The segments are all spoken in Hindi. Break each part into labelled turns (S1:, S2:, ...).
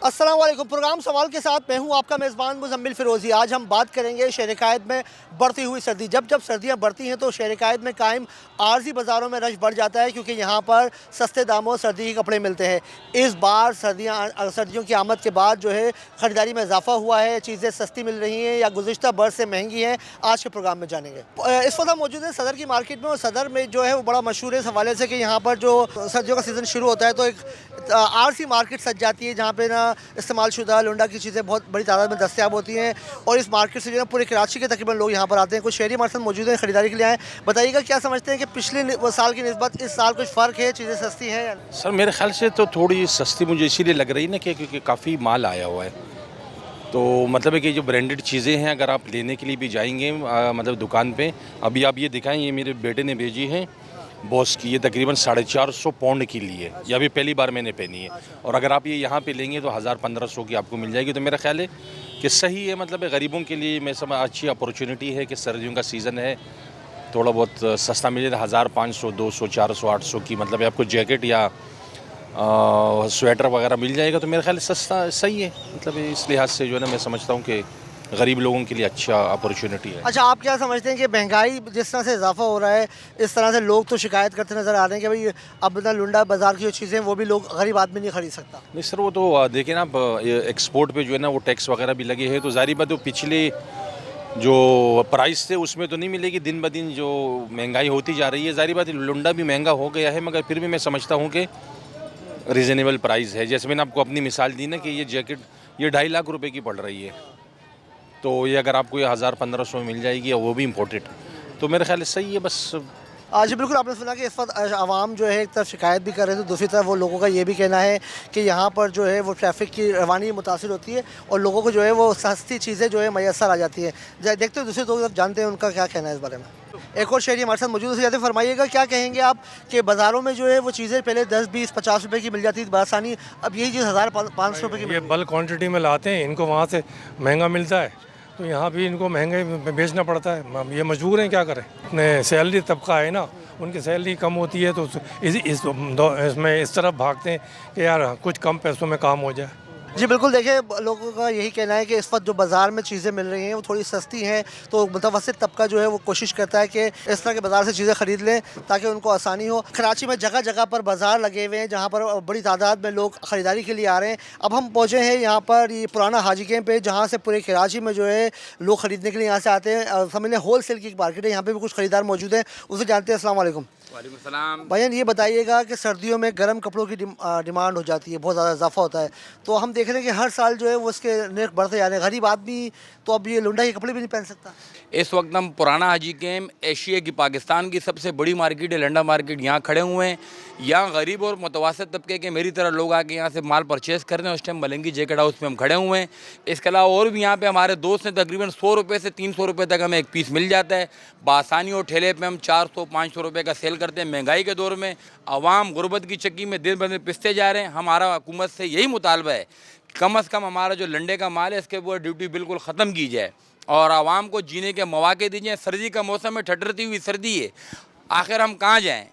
S1: अस्सलाम वालेकुम। प्रोग्राम सवाल के साथ मैं हूं आपका मेज़बान मुज़म्मिल फ़िरोज़ी। आज हम बात करेंगे शहर कायद में बढ़ती हुई सर्दी। जब जब सर्दियां बढ़ती हैं तो शहर कायद में कायम आर्ज़ी बाज़ारों में रश बढ़ जाता है, क्योंकि यहाँ पर सस्ते दामों सर्दी के कपड़े मिलते हैं। इस बार सर्दियों की आमद के बाद जो है ख़रीदारी में इजाफ़ा हुआ है, चीज़ें सस्ती मिल रही हैं या गुज़िश्ता बरस से महंगी हैं, आज के प्रोग्राम में जानेंगे। इस वक्त हम मौजूद हैं सदर की मार्केट में, और सदर में जो है वो बड़ा मशहूर है इस हवाले से कि यहाँ पर जो सर्दियों का सीज़न शुरू होता है तो एक आरसी मार्केट सज जाती है, जहाँ पे ना इस्तेमाल शुदा लुंडा की चीज़ें बहुत बड़ी तादाद में दस्तियाब होती हैं। और इस मार्केट से जो है पूरे कराची के तकरीबन लोग यहाँ पर आते हैं। कुछ शहरी हमारे साथ मौजूद हैं, ख़रीदारी के लिए आए। बताइएगा क्या समझते हैं कि पिछले साल की निस्बत इस साल कुछ फ़र्क है, चीज़ें सस्ती हैं या?
S2: सर मेरे ख्याल से तो थोड़ी सस्ती मुझे इसीलिए लग रही है ना कि क्योंकि काफ़ी माल आया हुआ है। तो मतलब है कि जो ब्रांडेड चीज़ें हैं अगर आप लेने के लिए भी जाएंगे मतलब दुकान पे, अभी आप ये दिखाएं, ये मेरे बेटे ने भेजी है बॉस की, ये तकरीबन 450 पाउंड की ली है। ये अभी पहली बार मैंने पहनी है, और अगर आप ये यहाँ पे लेंगे तो 1000-1500 की आपको मिल जाएगी। तो मेरा ख्याल है कि सही है, मतलब गरीबों के लिए मैं समझ अच्छी अपॉर्चुनिटी है कि सर्दियों का सीज़न है, थोड़ा बहुत सस्ता मिल जाए। 1500, 200, 400, 800 की मतलब आपको जैकेट या स्वेटर वगैरह मिल जाएगा। तो मेरे ख्याल सस्ता सही है, मतलब इस लिहाज से जो है ना मैं समझता हूँ कि गरीब लोगों के लिए अच्छा अपॉर्चुनिटी है।
S1: अच्छा, आप क्या समझते हैं कि महंगाई जिस तरह से इजाफा हो रहा है, इस तरह से लोग तो शिकायत करते नज़र आ रहे हैं कि भाई अब ना लुंडा बाज़ार की जो चीज़ें वो भी लोग गरीब आदमी नहीं खरीद सकता?
S2: नहीं सर, वो तो देखिए ना, आप एक्सपोर्ट पे जो है ना वो टैक्स वगैरह भी लगे हैं, तो जाहिर बात है पिछले जो प्राइस थे उसमें तो नहीं मिलेगी। दिन ब दिन जो महंगाई होती जा रही है, जाहिर बात है लुंडा भी महंगा हो गया है, मगर फिर भी मैं समझता हूँ कि रीज़नेबल प्राइस है। जैसे मैंने आपको अपनी मिसाल दी ना कि ये जैकेट ये 2.5 लाख रुपए की पड़ रही है, तो ये अगर आपको ये 1000-1500 में मिल जाएगी, और वो भी इम्पोर्टेड, तो मेरे ख्याल से सही है बस।
S1: जी बिल्कुल, आपने सुना कि इस वक्त आवाम जो है एक तरफ शिकायत भी कर रहे थे, दूसरी तरफ वो लोगों का ये भी कहना है कि यहाँ पर जो है वो ट्रैफिक की रवानी मुतासिर होती है और लोगों को जो है वो सस्ती चीज़ें जो है मैसर आ जाती है। देखते हैं दूसरे लोग जानते हैं उनका क्या कहना है इस बारे में। एक और शहरी हमारे साथ मौजूद है, फरमाइएगा क्या कहेंगे आप कि बाज़ारों में जो है वो चीज़ें पहले 10, 20, 50 रुपए की मिल जाती थी बआसानी, अब यही चीज़ 1000-500 रुपए की
S3: ये बल्क क्वांटिटी में लाते हैं, इनको वहाँ से महंगा मिलता है, तो यहाँ भी इनको महंगे में बेचना पड़ता है। ये मजबूर हैं, क्या करें। अपने सैलरी तबका है ना, उनकी सैलरी कम होती है तो इसमें इस तरफ भागते हैं कि यार कुछ कम पैसों में काम हो जाए।
S1: जी बिल्कुल, देखिए लोगों का यही कहना है कि इस वक्त जो बाज़ार में चीज़ें मिल रही हैं वो थोड़ी सस्ती हैं, तो मुतवस्सित तबका जो है वो कोशिश करता है कि इस तरह के बाज़ार से चीज़ें ख़रीद लें ताकि उनको आसानी हो। कराची में जगह जगह पर बाज़ार लगे हुए हैं जहाँ पर बड़ी तादाद में लोग ख़रीदारी के लिए आ रहे हैं। अब हम पहुँचे हैं यहाँ पर ये पुराना हाजी कैंप पे, जहाँ से पूरे कराची में जो है लोग ख़रीदने के लिए यहाँ से आते हैं। समझ लें होल सेल की एक मार्केट है, यहाँ पर भी कुछ ख़रीदार मौजूद हैं, उसे जानते हैं। अस्सलाम वालेकुम।
S4: वालेकुम सलाम।
S1: भाईजान ये बताइएगा कि सर्दियों में गर्म कपड़ों की डिमांड हो जाती है, बहुत ज़्यादा इजाफा होता है, तो हम देख रहे हैं कि हर साल जो है वो उसके नर्ख बढ़ते जा रहे हैं। गरीब आदमी तो अब ये लुंडा के कपड़े भी नहीं पहन सकता।
S4: इस वक्त हम पुराना हाजी कैंप, एशिया की पाकिस्तान की सबसे बड़ी मार्केट है लंडा मार्केट, यहाँ खड़े हुए हैं। यहाँ गरीब और मुतवसत तबके के मेरी तरह लोग आके यहाँ से माल परचेज़ कर रहे हैं। उस टाइम मलंगी जैकेट हाउस में हम खड़े हुए हैं। इसके अलावा और भी यहाँ पे हमारे दोस्त हैं, तकरीबन 100 रुपये से 300 रुपये तक हमें एक पीस मिल जाता है बासानी, और ठेले पे हम 400-500 रुपये का सेल करते हैं। महंगाई के दौर में आवाम गुर्बत की चक्की में दिन ब दिन पिसते जा रहे हैं। हमारा हुकूमत से यही मुतालबा है, कम अज़ कम हमारा जो लंडे का माल है इसके ऊपर ड्यूटी बिल्कुल ख़त्म की जाए और आवाम को जीने के मौके दीजिए। सर्दी का मौसम है, ठठरती हुई सर्दी है, आखिर हम कहाँ जाएँ।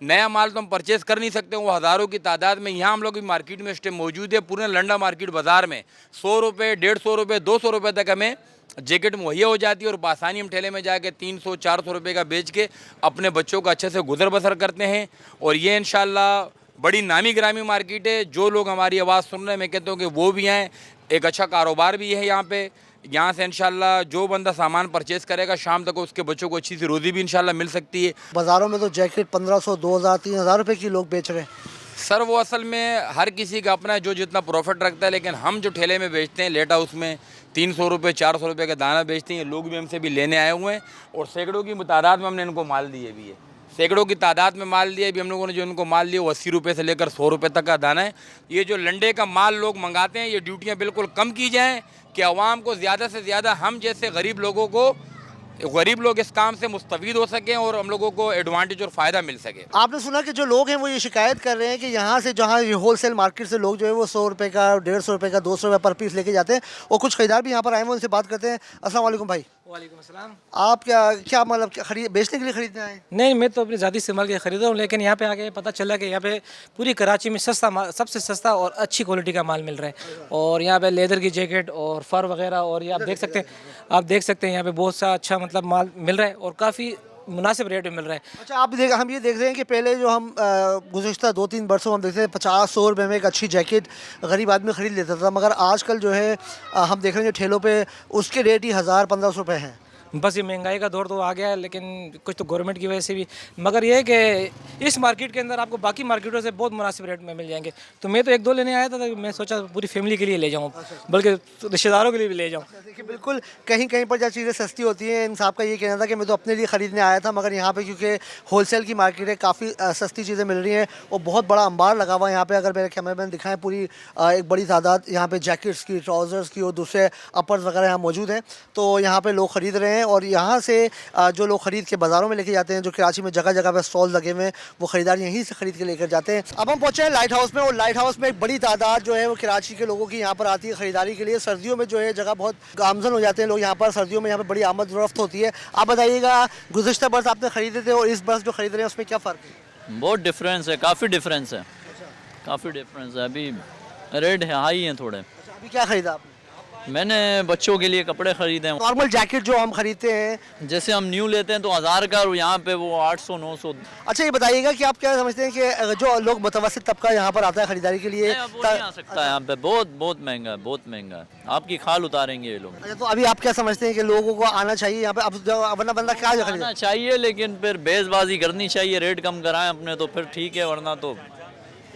S4: नया माल तो हम परचेज़ कर नहीं सकते, वो हज़ारों की तादाद में यहाँ हम लोग भी मार्केट में इस टाइम मौजूद है। पूरे लंडा मार्केट बाज़ार में 100 रुपये, 150 रुपये, 200 रुपये तक हमें जैकेट मुहैया हो जाती है, और बासानी हम ठेले में जाके 300-400 रुपये का बेच के अपने बच्चों का अच्छे से गुजर बसर करते हैं। और ये इंशाल्लाह बड़ी नामी ग्रामी मार्केट है। जो लोग हमारी आवाज़ सुन रहे हैं, मैं कहता हूँ कि वो भी आएँ, एक अच्छा कारोबार भी है यहाँ पे। यहाँ से इंशाल्लाह जो बंदा सामान परचेज़ करेगा शाम तक उसके बच्चों को अच्छी सी रोज़ी भी इंशाल्लाह मिल सकती है।
S1: बाज़ारों में तो जैकेट 1500, 2000, 3000 रुपये की लोग बेच रहे हैं।
S4: सर वो असल में हर किसी का अपना जो जितना प्रॉफिट रखता है, लेकिन हम जो ठेले में बेचते हैं लेट हाउस में 300 रुपये, 400 रुपये का दाना बेचते हैं। लोग भी हमसे भी लेने आए हुए हैं, और सैकड़ों की तादाद में हमने इनको माल दिए भी है। सैकड़ों की तादाद में माल दिया भी हम लोगों ने। जो इनको माल दिया वो 80 रुपये से लेकर 100 रुपये तक का दाना है। ये जो लंडे का माल लोग मंगाते हैं, ये ड्यूटियाँ बिल्कुल कम की जाएँ कि आवाम को ज़्यादा से ज़्यादा, हम जैसे गरीब लोगों को, गरीब लोग इस काम से मुस्तफ़ीद हो सकें और हम लोगों को एडवांटेज और फ़ायदा मिल सके।
S1: आपने सुना कि जो लोग हैं वो ये शिकायत कर रहे हैं कि यहाँ से, जहाँ ये होल सेल मार्केट से लोग जो है वो 100 रुपये का, 150 रुपये का, 200 रुपये पर पीस लेके जाते हैं, और कुछ खरीदार भी यहाँ पर आए हैं, उनसे बात करते हैं। अस्सलाम वालेकुम भाई।
S5: वालेकुम अस्सलाम।
S1: आप क्या क्या मतलब क्या खरीद बेचने के लिए खरीदने आए?
S5: नहीं, मैं तो अपने ज़ाती इस्तेमाल के लिए ख़रीदा हूँ, लेकिन यहाँ पे आके पता चला कि यहाँ पे पूरी कराची में सस्ता माल, सबसे सस्ता और अच्छी क्वालिटी का माल मिल रहा है। और यहाँ पे लेदर की जैकेट और फर वगैरह, और ये आप देख सकते हैं यहाँ पे बहुत सा अच्छा मतलब माल मिल रहा है और काफ़ी मुनासिब रेट में मिल रहा है।
S1: अच्छा, हम ये देख रहे हैं कि पहले जो हम गुज़िश्ता 2-3 वर्षों में हम देखते थे 50-100 रुपये में एक अच्छी जैकेट गरीब आदमी ख़रीद लेता था, मगर आजकल जो है हम देख रहे हैं जो ठेलों पे उसके रेट ही 1000-1500 रुपये हैं।
S5: बस ये महंगाई का दौर तो आ गया है, लेकिन कुछ तो गवर्नमेंट की वजह से भी, मगर ये है कि इस मार्केट के अंदर आपको बाकी मार्केटों से बहुत मुनासिब रेट में मिल जाएंगे। तो मैं तो 1-2 लेने आया था, तो मैं सोचा पूरी फैमिली के लिए ले जाऊँ, बल्कि रिश्तेदारों के लिए भी ले जाऊँ।
S1: देखिए, बिल्कुल कहीं कहीं पर जहाँ चीज़ें सस्ती होती हैं, इन साहब का ये कहना था कि मैं तो अपने लिए ख़रीदने आया था, मगर यहाँ पे क्योंकि होलसेल की मार्केट है, काफ़ी सस्ती चीज़ें मिल रही हैं और बहुत बड़ा अंबार लगा हुआ है यहाँ पे। अगर मेरे कैमरामैन दिखाएं, पूरी एक बड़ी तादाद यहाँ पे जैकेट्स की, ट्राउज़र्स की और दूसरे अपर्स वगैरह यहाँ मौजूद हैं। तो यहाँ पे लोग ख़रीद रहे हैं और यहाँ से जो लोग ख़रीद के बाज़ारों में लेके जाते हैं, जो कराची में जगह जगह पे स्टॉल लगे हुए हैं, वो ख़रीदार यहीं से ख़रीद के लेकर जाते हैं। अब हम पहुँचे हैं लाइट हाउस में, और लाइट हाउस में एक बड़ी तादाद जो है वो कराची के लोगों की यहाँ पर आती है ख़रीदारी के लिए। सर्दियों में जो है जगह बहुत गामजन हो जाते हैं लोग यहाँ पर, सर्दियों में यहाँ पर बड़ी आमद रफ्त होती है। आप बताइएगा, गुज़िश्ता बर्स आपने ख़रीदे थे और इस बर्स जो ख़रीद रहे हैं उसमें क्या फ़र्क है?
S6: बहुत डिफरेंस है, काफ़ी डिफरेंस है, काफ़ी डिफरेंस है। अभी रेट है हाई हैं थोड़े।
S1: अच्छा, अभी क्या ख़रीदा आपने?
S6: मैंने बच्चों के लिए कपड़े ख़रीदे हैं।
S1: नॉर्मल जैकेट जो हम खरीदते हैं,
S6: जैसे हम न्यू लेते हैं तो 1000 का, और यहाँ पे वो 800-900।
S1: अच्छा ये बताइएगा कि आप क्या समझते हैं कि जो लोग मुतवस्सित तबका यहाँ पर आता है ख़रीदारी के लिए,
S6: वो नहीं आ सकता है यहाँ पे, बहुत बहुत महंगा है, बहुत महंगा है। आपकी खाल उतारेंगे ये लोग।
S1: अच्छा, तो अभी आप क्या समझते हैं कि लोगों को आना चाहिए यहाँ पे? अब वरना बंदा क्या खरीदे?
S6: आना चाहिए, लेकिन फिर बेजबाजी करनी चाहिए, रेट कम कराएं अपने तो फिर ठीक है, वरना तो।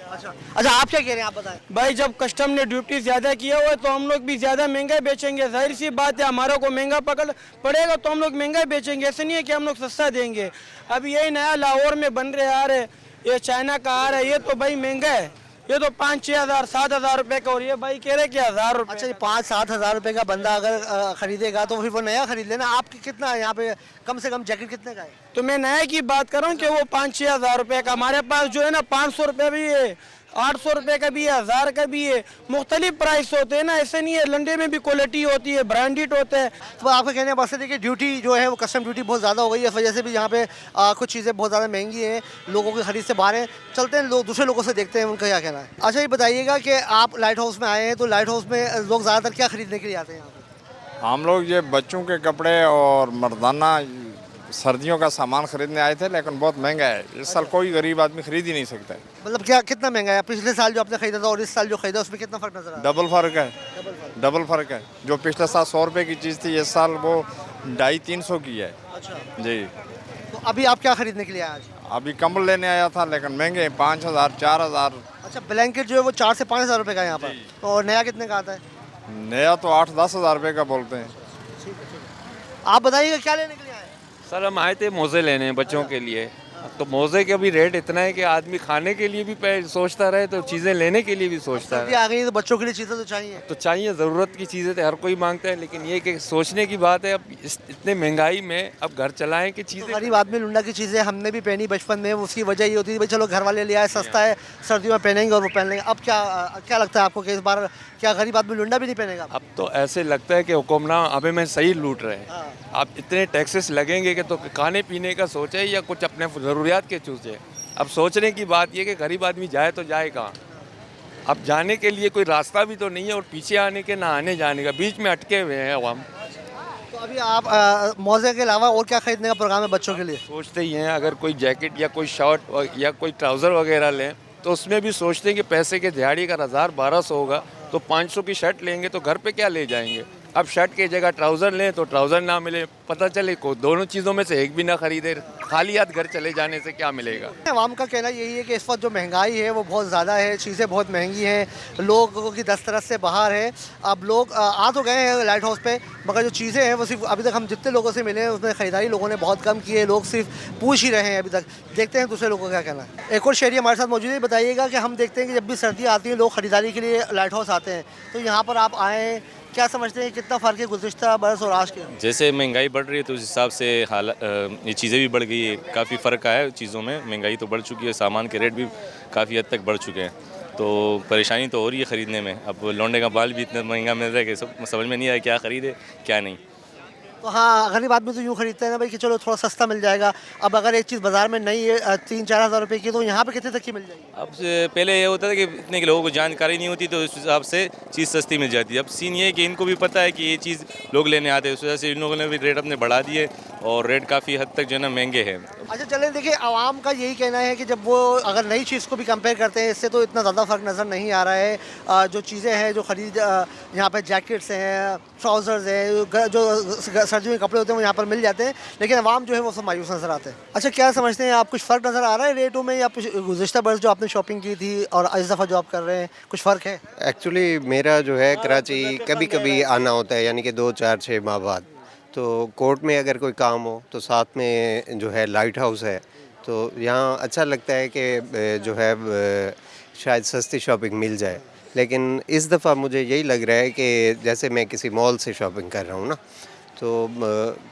S1: अच्छा, आप क्या कह रहे हैं, आप बताएं।
S7: भाई जब कस्टम ने ड्यूटी ज़्यादा किया हुआ है तो हम लोग भी ज़्यादा महंगा बेचेंगे, जाहिर सी बात है। हमारा को महंगा पड़ेगा तो हम लोग महंगा बेचेंगे, ऐसे नहीं है कि हम लोग सस्ता देंगे। अभी यही नया लाहौर में बन रहे आ रहे, ये चाइना का आ रहा है, ये तो भाई महंगा है, ये तो 5-6 हज़ार 7 हज़ार रुपये का, और ये भाई कह रहे कि 1000 रुपये।
S1: अच्छा, ये 5-7 हज़ार रुपये का बंदा अगर खरीदेगा तो फिर वो नया खरीद लेना। आपकी कितना यहाँ पे कम से कम जैकेट कितने का है?
S7: तो मैं नया की बात कर रहा हूँ कि वो 5-6 हज़ार रुपये का। हमारे पास जो है ना 500 रुपये भी है, 800 रुपये का भी है, 1000 का भी है, मुख्तलिफ प्राइस होते हैं ना, ऐसे नहीं है। लंडे में भी क्वालिटी होती है, ब्रांडेड होता है।
S1: तो आपका कहने का मकसद है कि ड्यूटी जो है वो कस्टम ड्यूटी बहुत ज़्यादा हो गई है, इस वजह से भी यहाँ पे कुछ चीज़ें बहुत ज़्यादा महंगी हैं, लोगों की खरीद से बाहर हैं। चलते हैं, लोग दूसरे लोगों से देखते हैं उनका क्या कहना है। अच्छा ये बताइएगा कि आप लाइट हाउस में आए हैं, तो लाइट हाउस में लोग ज़्यादातर क्या खरीदने के लिए आते हैं यहाँ पर?
S8: हम लोग ये बच्चों के कपड़े और मर्दाना सर्दियों का सामान खरीदने आए थे, लेकिन बहुत महंगा है। इस साल कोई गरीब आदमी खरीद ही नहीं सकता है।
S1: मतलब क्या, कितना महंगा है? पिछले साल जो आपने खरीदा था और इस साल जो खरीदा उसमें कितना फ़र्क नजर आ रहा है?
S8: डबल फ़र्क है, डबल फ़र्क है। जो पिछले साल 100 रुपये की चीज़ थी, इस साल वो 250-300 की है।
S1: अच्छा,
S8: जी।
S1: तो अभी आप क्या खरीदने के लिए आए आज?
S8: अभी कंबल लेने आया था, लेकिन महंगे 5000-4000।
S1: अच्छा, ब्लैंकेट जो है वो 4 से 5 हज़ार रुपये का है यहाँ पर, और नया कितने का आता है?
S8: नया तो 8-10 हज़ार रुपये का बोलते हैं।
S1: आप बताइएगा क्या लेने के लिए आए?
S9: सर हम आए थे मोज़े लेने बच्चों के लिए, तो मोज़े के अभी रेट इतना है कि आदमी खाने के लिए भी सोचता रहे तो चीज़ें लेने के लिए भी सोचता
S1: सर्दी
S9: है।
S1: आ गई तो बच्चों के लिए चीज़ें तो चाहिए।
S9: तो चाहिए, ज़रूरत की चीज़ें तो हर कोई मांगता है, लेकिन ये कि सोचने की बात है अब इतने महंगाई में अब घर चलाएं कि चीज़ें।
S1: गरीब आदमी लुंडा की चीज़ें हमने भी पहनी बचपन में, उसकी वजह ये होती थी भाई चलो घर वाले ले आए, सस्ता है, सर्दियों में पहनेंगे और वो पहन लेंगे। अब क्या लगता है आपको कि इस बार क्या गरीब आदमी लुंडा भी नहीं पहनेगा?
S9: अब तो ऐसे लगता है कि हुक्मरान हमें में सही लूट रहे हैं। अब इतने टैक्सेस लगेंगे कि तो खाने पीने का सोचे या कुछ अपने ज़रूरियात के चूसे। अब सोचने की बात ये कि गरीब आदमी जाए तो जाए कहाँ? अब जाने के लिए कोई रास्ता भी तो नहीं है, और पीछे आने के ना आने जाने का, बीच में अटके हुए हैं अब हम।
S1: तो अभी आप मोज़े के अलावा और क्या खरीदने का प्रोग्राम है बच्चों के लिए?
S9: सोचते ही हैं अगर कोई जैकेट या कोई शर्ट या कोई ट्राउज़र वगैरह लें, तो उसमें भी सोचते हैं कि पैसे के दिहाड़ी का 1000-1200 होगा तो 500 की शर्ट लेंगे तो घर पे क्या ले जाएंगे। अब शर्ट की जगह ट्राउज़र लें तो ट्राउज़र ना मिले, पता चले को दोनों चीज़ों में से एक भी ना खरीदे, खाली हाथ घर चले जाने से क्या मिलेगा।
S1: आवाम का कहना यही है कि इस वक्त जो महंगाई है वो बहुत ज़्यादा है, चीज़ें बहुत महंगी हैं, लोगों की दस्तरस से बाहर है। अब लोग आ तो गए हैं लाइट हाउस पे, मगर जो चीज़ें हैं वो सिर्फ अभी तक हम जितने लोगों से मिले हैं उसमें ख़रीदारी लोगों ने बहुत कम की है, लोग सिर्फ पूछ ही रहे हैं अभी तक। देखते हैं दूसरे लोगों का क्या कहना है। एक और शहरी हमारे साथ मौजूद है, बताइएगा कि हम देखते हैं कि जब भी सर्दी आती है लोग ख़रीदारी के लिए लाइट हाउस आते हैं, तो यहाँ पर आप आए, क्या समझते हैं कितना फ़र्क है गुज़िश्ता बरस और आज के?
S10: जैसे महंगाई बढ़ रही है तो उस हिसाब से ये चीज़ें भी बढ़ गई है, काफ़ी फ़र्क आया है चीज़ों में। महंगाई तो बढ़ चुकी है, सामान के रेट भी काफ़ी हद तक बढ़ चुके हैं, तो परेशानी तो हो रही है ख़रीदने में। अब लौंडे का बाल भी इतना महंगा मिल रहा है कि समझ में नहीं आया क्या ख़रीदे क्या नहीं।
S1: तो हाँ, गरीब आदमी तो यूँ खरीदते हैं ना भाई कि चलो थोड़ा सस्ता मिल जाएगा। अब अगर एक चीज़ बाज़ार में नहीं है 3-4 हज़ार रुपए की, तो यहाँ पे कितने तक की मिल जाएगी?
S10: अब से पहले ये होता था कि इतने के लोगों को जानकारी नहीं होती तो उस हिसाब से चीज़ सस्ती मिल जाती है। अब सीन ये है कि इनको भी पता है कि ये चीज़ लोग लेने आते हैं, उस वजह से इन लोगों ने भी रेट अपने बढ़ा दिए और रेट काफ़ी हद तक जो है ना महंगे हैं।
S1: अच्छा चलें, देखिए आवाम का यही कहना है कि जब वो अगर नई चीज़ को भी कंपेयर करते हैं, इससे तो इतना ज़्यादा फ़र्क नज़र नहीं आ रहा है। जो चीज़ें हैं जो खरीद यहाँ पे जैकेट्स हैं, ट्राउज़र्स हैं, जो सर्दियों के कपड़े होते हैं वो यहाँ पर मिल जाते हैं, लेकिन आवाम जो है वो सब मायूस नज़र आते हैं। अच्छा, क्या समझते हैं आप, कुछ फ़र्क नज़र आ रहा है रेटों में, या गुज़िश्ता बरस जो आपने शॉपिंग की थी और इस दफ़ा जो आप कर रहे हैं कुछ फ़र्क है?
S11: एक्चुअली मेरा जो है कराची कभी कभी आना होता है, यानी कि 2-4-6 माह बाद। तो कोर्ट में अगर कोई काम हो तो साथ में जो है लाइट हाउस है, तो यहाँ अच्छा लगता है कि जो है शायद सस्ती शॉपिंग मिल जाए। लेकिन इस दफ़ा मुझे यही लग रहा है कि जैसे मैं किसी मॉल से शॉपिंग कर रहा हूँ ना, तो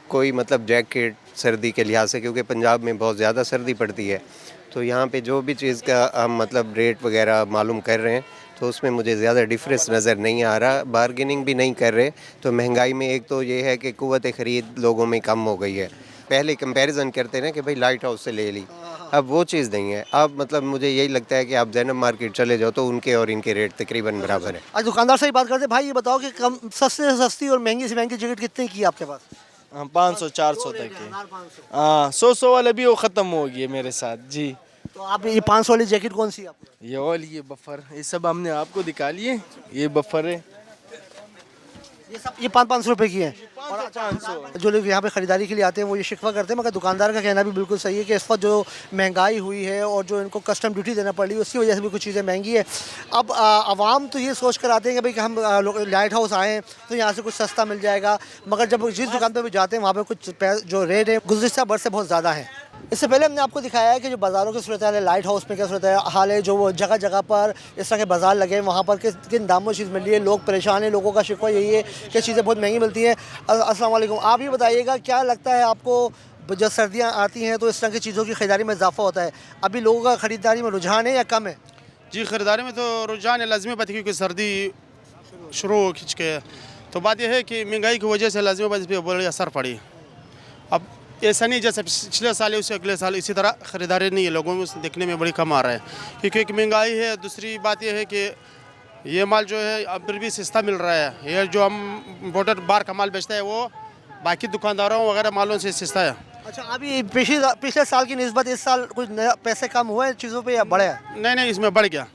S11: कोई मतलब जैकेट सर्दी के लिहाज से, क्योंकि पंजाब में बहुत ज़्यादा सर्दी पड़ती है, तो यहाँ पे जो भी चीज़ का हम मतलब रेट वगैरह मालूम कर रहे हैं तो उसमें मुझे ज़्यादा डिफरेंस नज़र नहीं आ रहा। बार्गेनिंग भी नहीं कर रहे, तो महंगाई में एक तो ये है कि क़ुव्वत ख़रीद लोगों में कम हो गई है। पहले कंपैरिजन करते ना कि भाई लाइट हाउस से ले ली, अब वो चीज़ नहीं है। अब मतलब मुझे यही लगता है कि आप ज़ैनब मार्केट चले जाओ तो उनके और इनके रेट तकरीबन बराबर है।
S1: आज दुकानदार से ही बात करते हैं। भाई ये बताओ कि कम सस्ते से सस्ती और महंगी से महंगी जैकेट कितने की है आपके पास?
S7: 500-400 तक के। हाँ, 100 वाले भी वो ख़त्म हो गई है मेरे साथ जी।
S1: तो आप ये 500 वाली जैकेट कौन सी है आपको?
S7: ये वाली, ये बफर, ये सब हमने आपको दिखा लिए। ये बफर है,
S1: ये सब ये 500 रुपए की है। जो लोग यहाँ पे ख़रीदारी के लिए आते हैं वो ये शिकवा करते हैं, मगर दुकानदार का कहना भी बिल्कुल सही है कि इस वक्त जो महंगाई हुई है और जो इनको कस्टम ड्यूटी देना पड़ी उसकी वजह से भी कुछ चीज़ें महंगी है। अब आवाम तो ये सोच कर आते हैं कि भाई कि हम लाइट हाउस आएँ तो यहाँ से कुछ सस्ता मिल जाएगा, मगर जब जिस दुकान पर भी जाते हैं वहाँ पर कुछ जो रेट है गुज़िश्ता बरस से बहुत ज़्यादा है। इससे पहले हमने आपको दिखाया है कि जो बाज़ारों की सूरत हाल है, लाइट हाउस में क्या सूरत हाल है, जो वो जगह जगह पर इस तरह के बाज़ार लगे हैं वहाँ पर किन दामों में चीज़ मिल रही है, लोग परेशान हैं, लोगों का शिकवा यही है कि चीज़ें बहुत महंगी मिलती हैं। अस्सलाम वालेकुम, आप ये बताइएगा क्या लगता है आपको जब सर्दियाँ आती हैं तो इस तरह की चीज़ों की ख़रीदारी में इजाफा होता है, अभी लोगों का ख़रीदारी में रुझान है या कम है?
S12: जी, ख़रीदारी में तो रुझान है, लाजमी बात है क्योंकि सर्दी शुरू हो खिंच के। तो बात यह है कि महंगाई की वजह से लाजमी बात इस पर बड़ी असर पड़ी। अब ऐसा नहीं जैसे पिछले साल है उससे अगले साल इसी तरह ख़रीदारी नहीं है, लोगों में देखने में बड़ी कम आ रहा है क्योंकि एक महंगाई है। दूसरी बात यह है कि ये माल जो है अब फिर भी सस्ता मिल रहा है। ये जो हम इम्पोर्टेड बाहर का माल बेचते हैं वो बाकी दुकानदारों वगैरह मालों से सस्ता है।
S1: अच्छा, अभी पिछले साल की निस्बत इस साल कुछ पैसे कम हुए हैं चीज़ों पे या बढ़े हैं?
S12: नहीं, इसमें बढ़ गया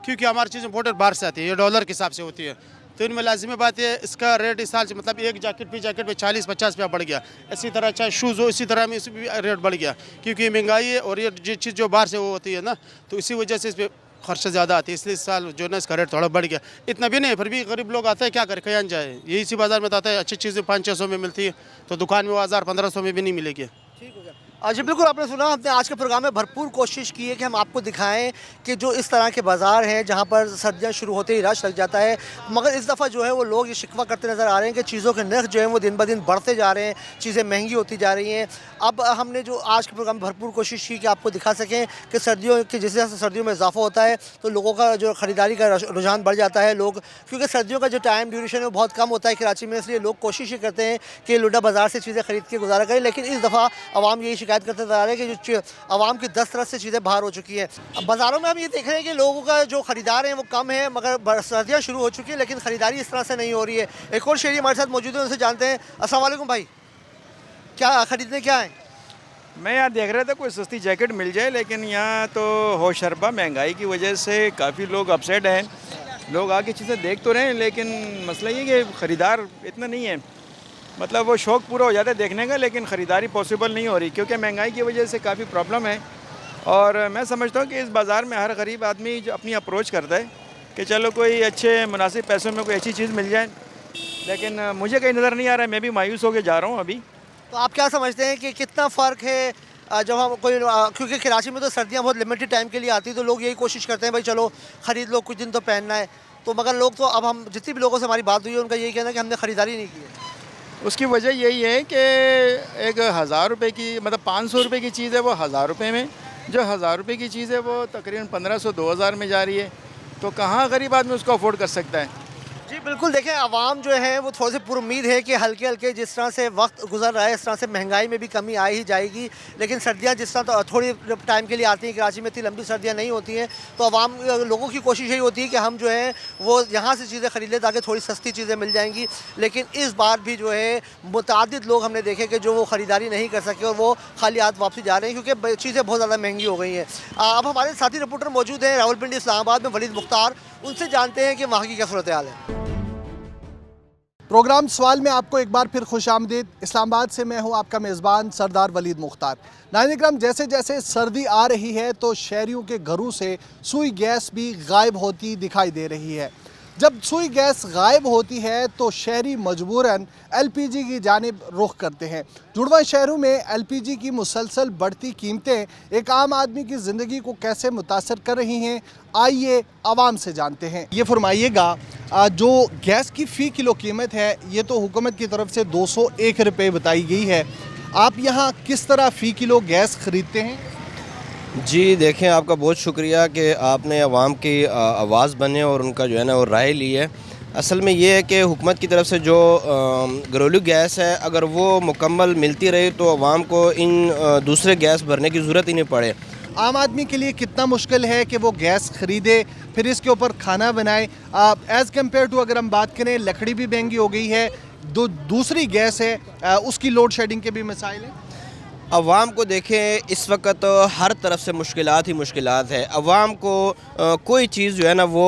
S12: क्योंकि हमारी चीज़ इम्पोर्टेड बाहर से आती है, ये डॉलर के हिसाब से होती है। तो इनमें लाजमी बात है इसका रेट इस साल से मतलब एक जैकेट पे 40-50 रुपया बढ़ गया। इसी तरह चाहे शूज़ हो इसी तरह में इस भी रेट बढ़ गया क्योंकि महंगाई है और ये चीज़ जो बाहर से वो होती है ना, तो इसी वजह से इस पर खर्चा ज़्यादा आती है, इसलिए इस साल जो ना इसका रेट थोड़ा बढ़ गया। इतना भी नहीं, फिर भी गरीब लोग आते हैं, क्या करें, कहीं जाए। यही इसी बाज़ार में आता है, अच्छी चीज़ें 500-600 में मिलती है तो दुकान में वो 1000-1500 में भी नहीं मिलेगी।
S1: ठीक हो गया। जी बिल्कुल, आपने सुना, हमने आज के प्रोग्राम में भरपूर कोशिश की है कि हम आपको दिखाएं कि जो इस तरह के बाज़ार हैं जहां पर सर्दियां शुरू होते ही रश लग जाता है, मगर इस दफ़ा जो है वो लोग ये शिकवा करते नज़र आ रहे हैं कि चीज़ों के नर्ख जो है वो दिन ब दिन बढ़ते जा रहे हैं, चीज़ें महंगी होती जा रही हैं। अब हमने जो आज के प्रोग्राम में भरपूर कोशिश की कि आपको दिखा सकें कि सर्दियों के जिस तरह से सर्दियों में इजाफा होता है तो लोगों का जो ख़रीदारी का रुझान बढ़ जाता है। लोग क्योंकि सर्दियों का जो टाइम ड्यूरेशन है वो बहुत कम होता है कराची में, इसलिए लोग कोशिश ही करते हैं कि लुडा बाज़ार से चीज़ें ख़रीद के गुजारा करें। लेकिन इस दफ़ा आवाम यही शिकायत करते नजर आ रहे हैं कि जो आवाम की 10 तरह से चीज़ें बाहर हो चुकी हैं। अब बाज़ारों में हम ये देख रहे हैं कि लोगों का जो ख़रीदार हैं वो कम है, मगर सर्दियाँ शुरू हो चुकी हैं लेकिन ख़रीदारी इस तरह से नहीं हो रही है। एक और शहरी हमारे साथ मौजूद है, उनसे जानते हैं। अस्सलाम वालेकुम भाई, क्या ख़रीदने क्या है?
S13: मैं यहाँ देख रहा था कोई सस्ती जैकेट मिल जाए, लेकिन यहाँ तो होशरबा महंगाई की वजह से काफ़ी लोग अपसेट हैं। लोग आके चीज़ें देख तो रहे हैं लेकिन मसला ये कि ख़रीदार इतना नहीं है, मतलब वो शौक़ पूरा हो जाता है देखने का लेकिन ख़रीदारी पॉसिबल नहीं हो रही क्योंकि महंगाई की वजह से काफ़ी प्रॉब्लम है। और मैं समझता हूँ कि इस बाज़ार में हर गरीब आदमी जो अपनी अप्रोच करता है कि चलो कोई अच्छे मुनासिब पैसों में कोई अच्छी चीज़ मिल जाए, लेकिन मुझे कहीं नज़र नहीं आ रहा है। मैं भी मायूस होकर जा रहा हूँ अभी।
S1: तो आप क्या समझते हैं कि कितना फ़र्क है जब हम कोई, क्योंकि कराची में तो सर्दियाँ बहुत लिमिटेड टाइम के लिए आती है तो लोग यही कोशिश करते हैं भाई चलो ख़रीद लो, कुछ दिन तो पहनना है, तो मगर लोग तो अब हम जितनी भी लोगों से हमारी बात हुई है उनका यही कहना है कि हमने ख़रीदारी नहीं की है।
S13: उसकी वजह यही है कि एक 1000 रुपये की मतलब 500 रुपये की चीज़ है वो 1000 रुपये में, जो 1000 रुपये की चीज़ है वो तकरीबन 1500-2000 में जा रही है, तो कहाँ गरीब आदमी उसको अफोर्ड कर सकता है।
S1: जी बिल्कुल, देखें आवाम जो है वो थोड़ी सी पुरुम्मीद है कि हल्के हल्के जिस तरह से वक्त गुजर रहा है इस तरह से महंगाई में भी कमी आ ही जाएगी। लेकिन सर्दियां जिस तरह तो थोड़ी टाइम के लिए आती हैं, कराची में इतनी लंबी सर्दियां नहीं होती हैं, तो आवाम लोगों की कोशिश यही होती है कि हम जो है वो यहाँ से चीज़ें ख़रीद लें ताकि थोड़ी सस्ती चीज़ें मिल जाएंगी। लेकिन इस बार भी जो है मुतादिद लोग हमने देखे कि जो वो ख़रीदारी नहीं कर सके और वो खाली हाथ वापसी जा रहे हैं क्योंकि चीज़ें बहुत ज़्यादा महंगी हो गई हैं। अब हमारे साथी रिपोर्टर मौजूद हैं रावलपिंडी इस्लामाबाद में, वलीद मुख्तार, उनसे जानते हैं कि वहाँ की क्या सूरत हाल है।
S14: प्रोग्राम सवाल में आपको एक बार फिर खुशामदीद। इस्लामाबाद से मैं हूं आपका मेज़बान सरदार वलीद मुख्तार। नाज़रीन इकराम, जैसे जैसे सर्दी आ रही है तो शहरियों के घरों से सुई गैस भी गायब होती दिखाई दे रही है। जब सुई गैस गायब होती है तो शहरी मजबूरन एलपीजी की जानिब रुख करते हैं। जुड़वा शहरों में एलपीजी की मुसलसल बढ़ती कीमतें एक आम आदमी की ज़िंदगी को कैसे मुतासर कर रही हैं, आइए आवाम से जानते हैं। ये फरमाइएगा, जो गैस की फ़ी किलो कीमत है ये तो हुकूमत की तरफ से 201 रुपये बताई गई है, आप यहाँ किस तरह फ़ी किलो गैस ख़रीदते हैं?
S15: जी देखें, आपका बहुत शुक्रिया कि आपने अवाम की आवाज़ बने और उनका जो है ना वो राय ली है। असल में ये है कि हुकूमत की तरफ से जो घरेलू गैस है अगर वो मुकम्मल मिलती रहे तो अवाम को इन दूसरे गैस भरने की ज़रूरत ही नहीं पड़े।
S14: आम आदमी के लिए कितना मुश्किल है कि वो गैस ख़रीदे फिर इसके ऊपर खाना बनाए। एज़ कम्पेयर टू अगर हम बात करें, लकड़ी भी महंगी हो गई है, दूसरी गैस है उसकी लोड शेडिंग के भी मसाइल हैं।
S15: अवाम को देखें, इस वक्त हर तरफ से मुश्किलात ही मुश्किलात है। अवाम को कोई चीज़ जो है ना वो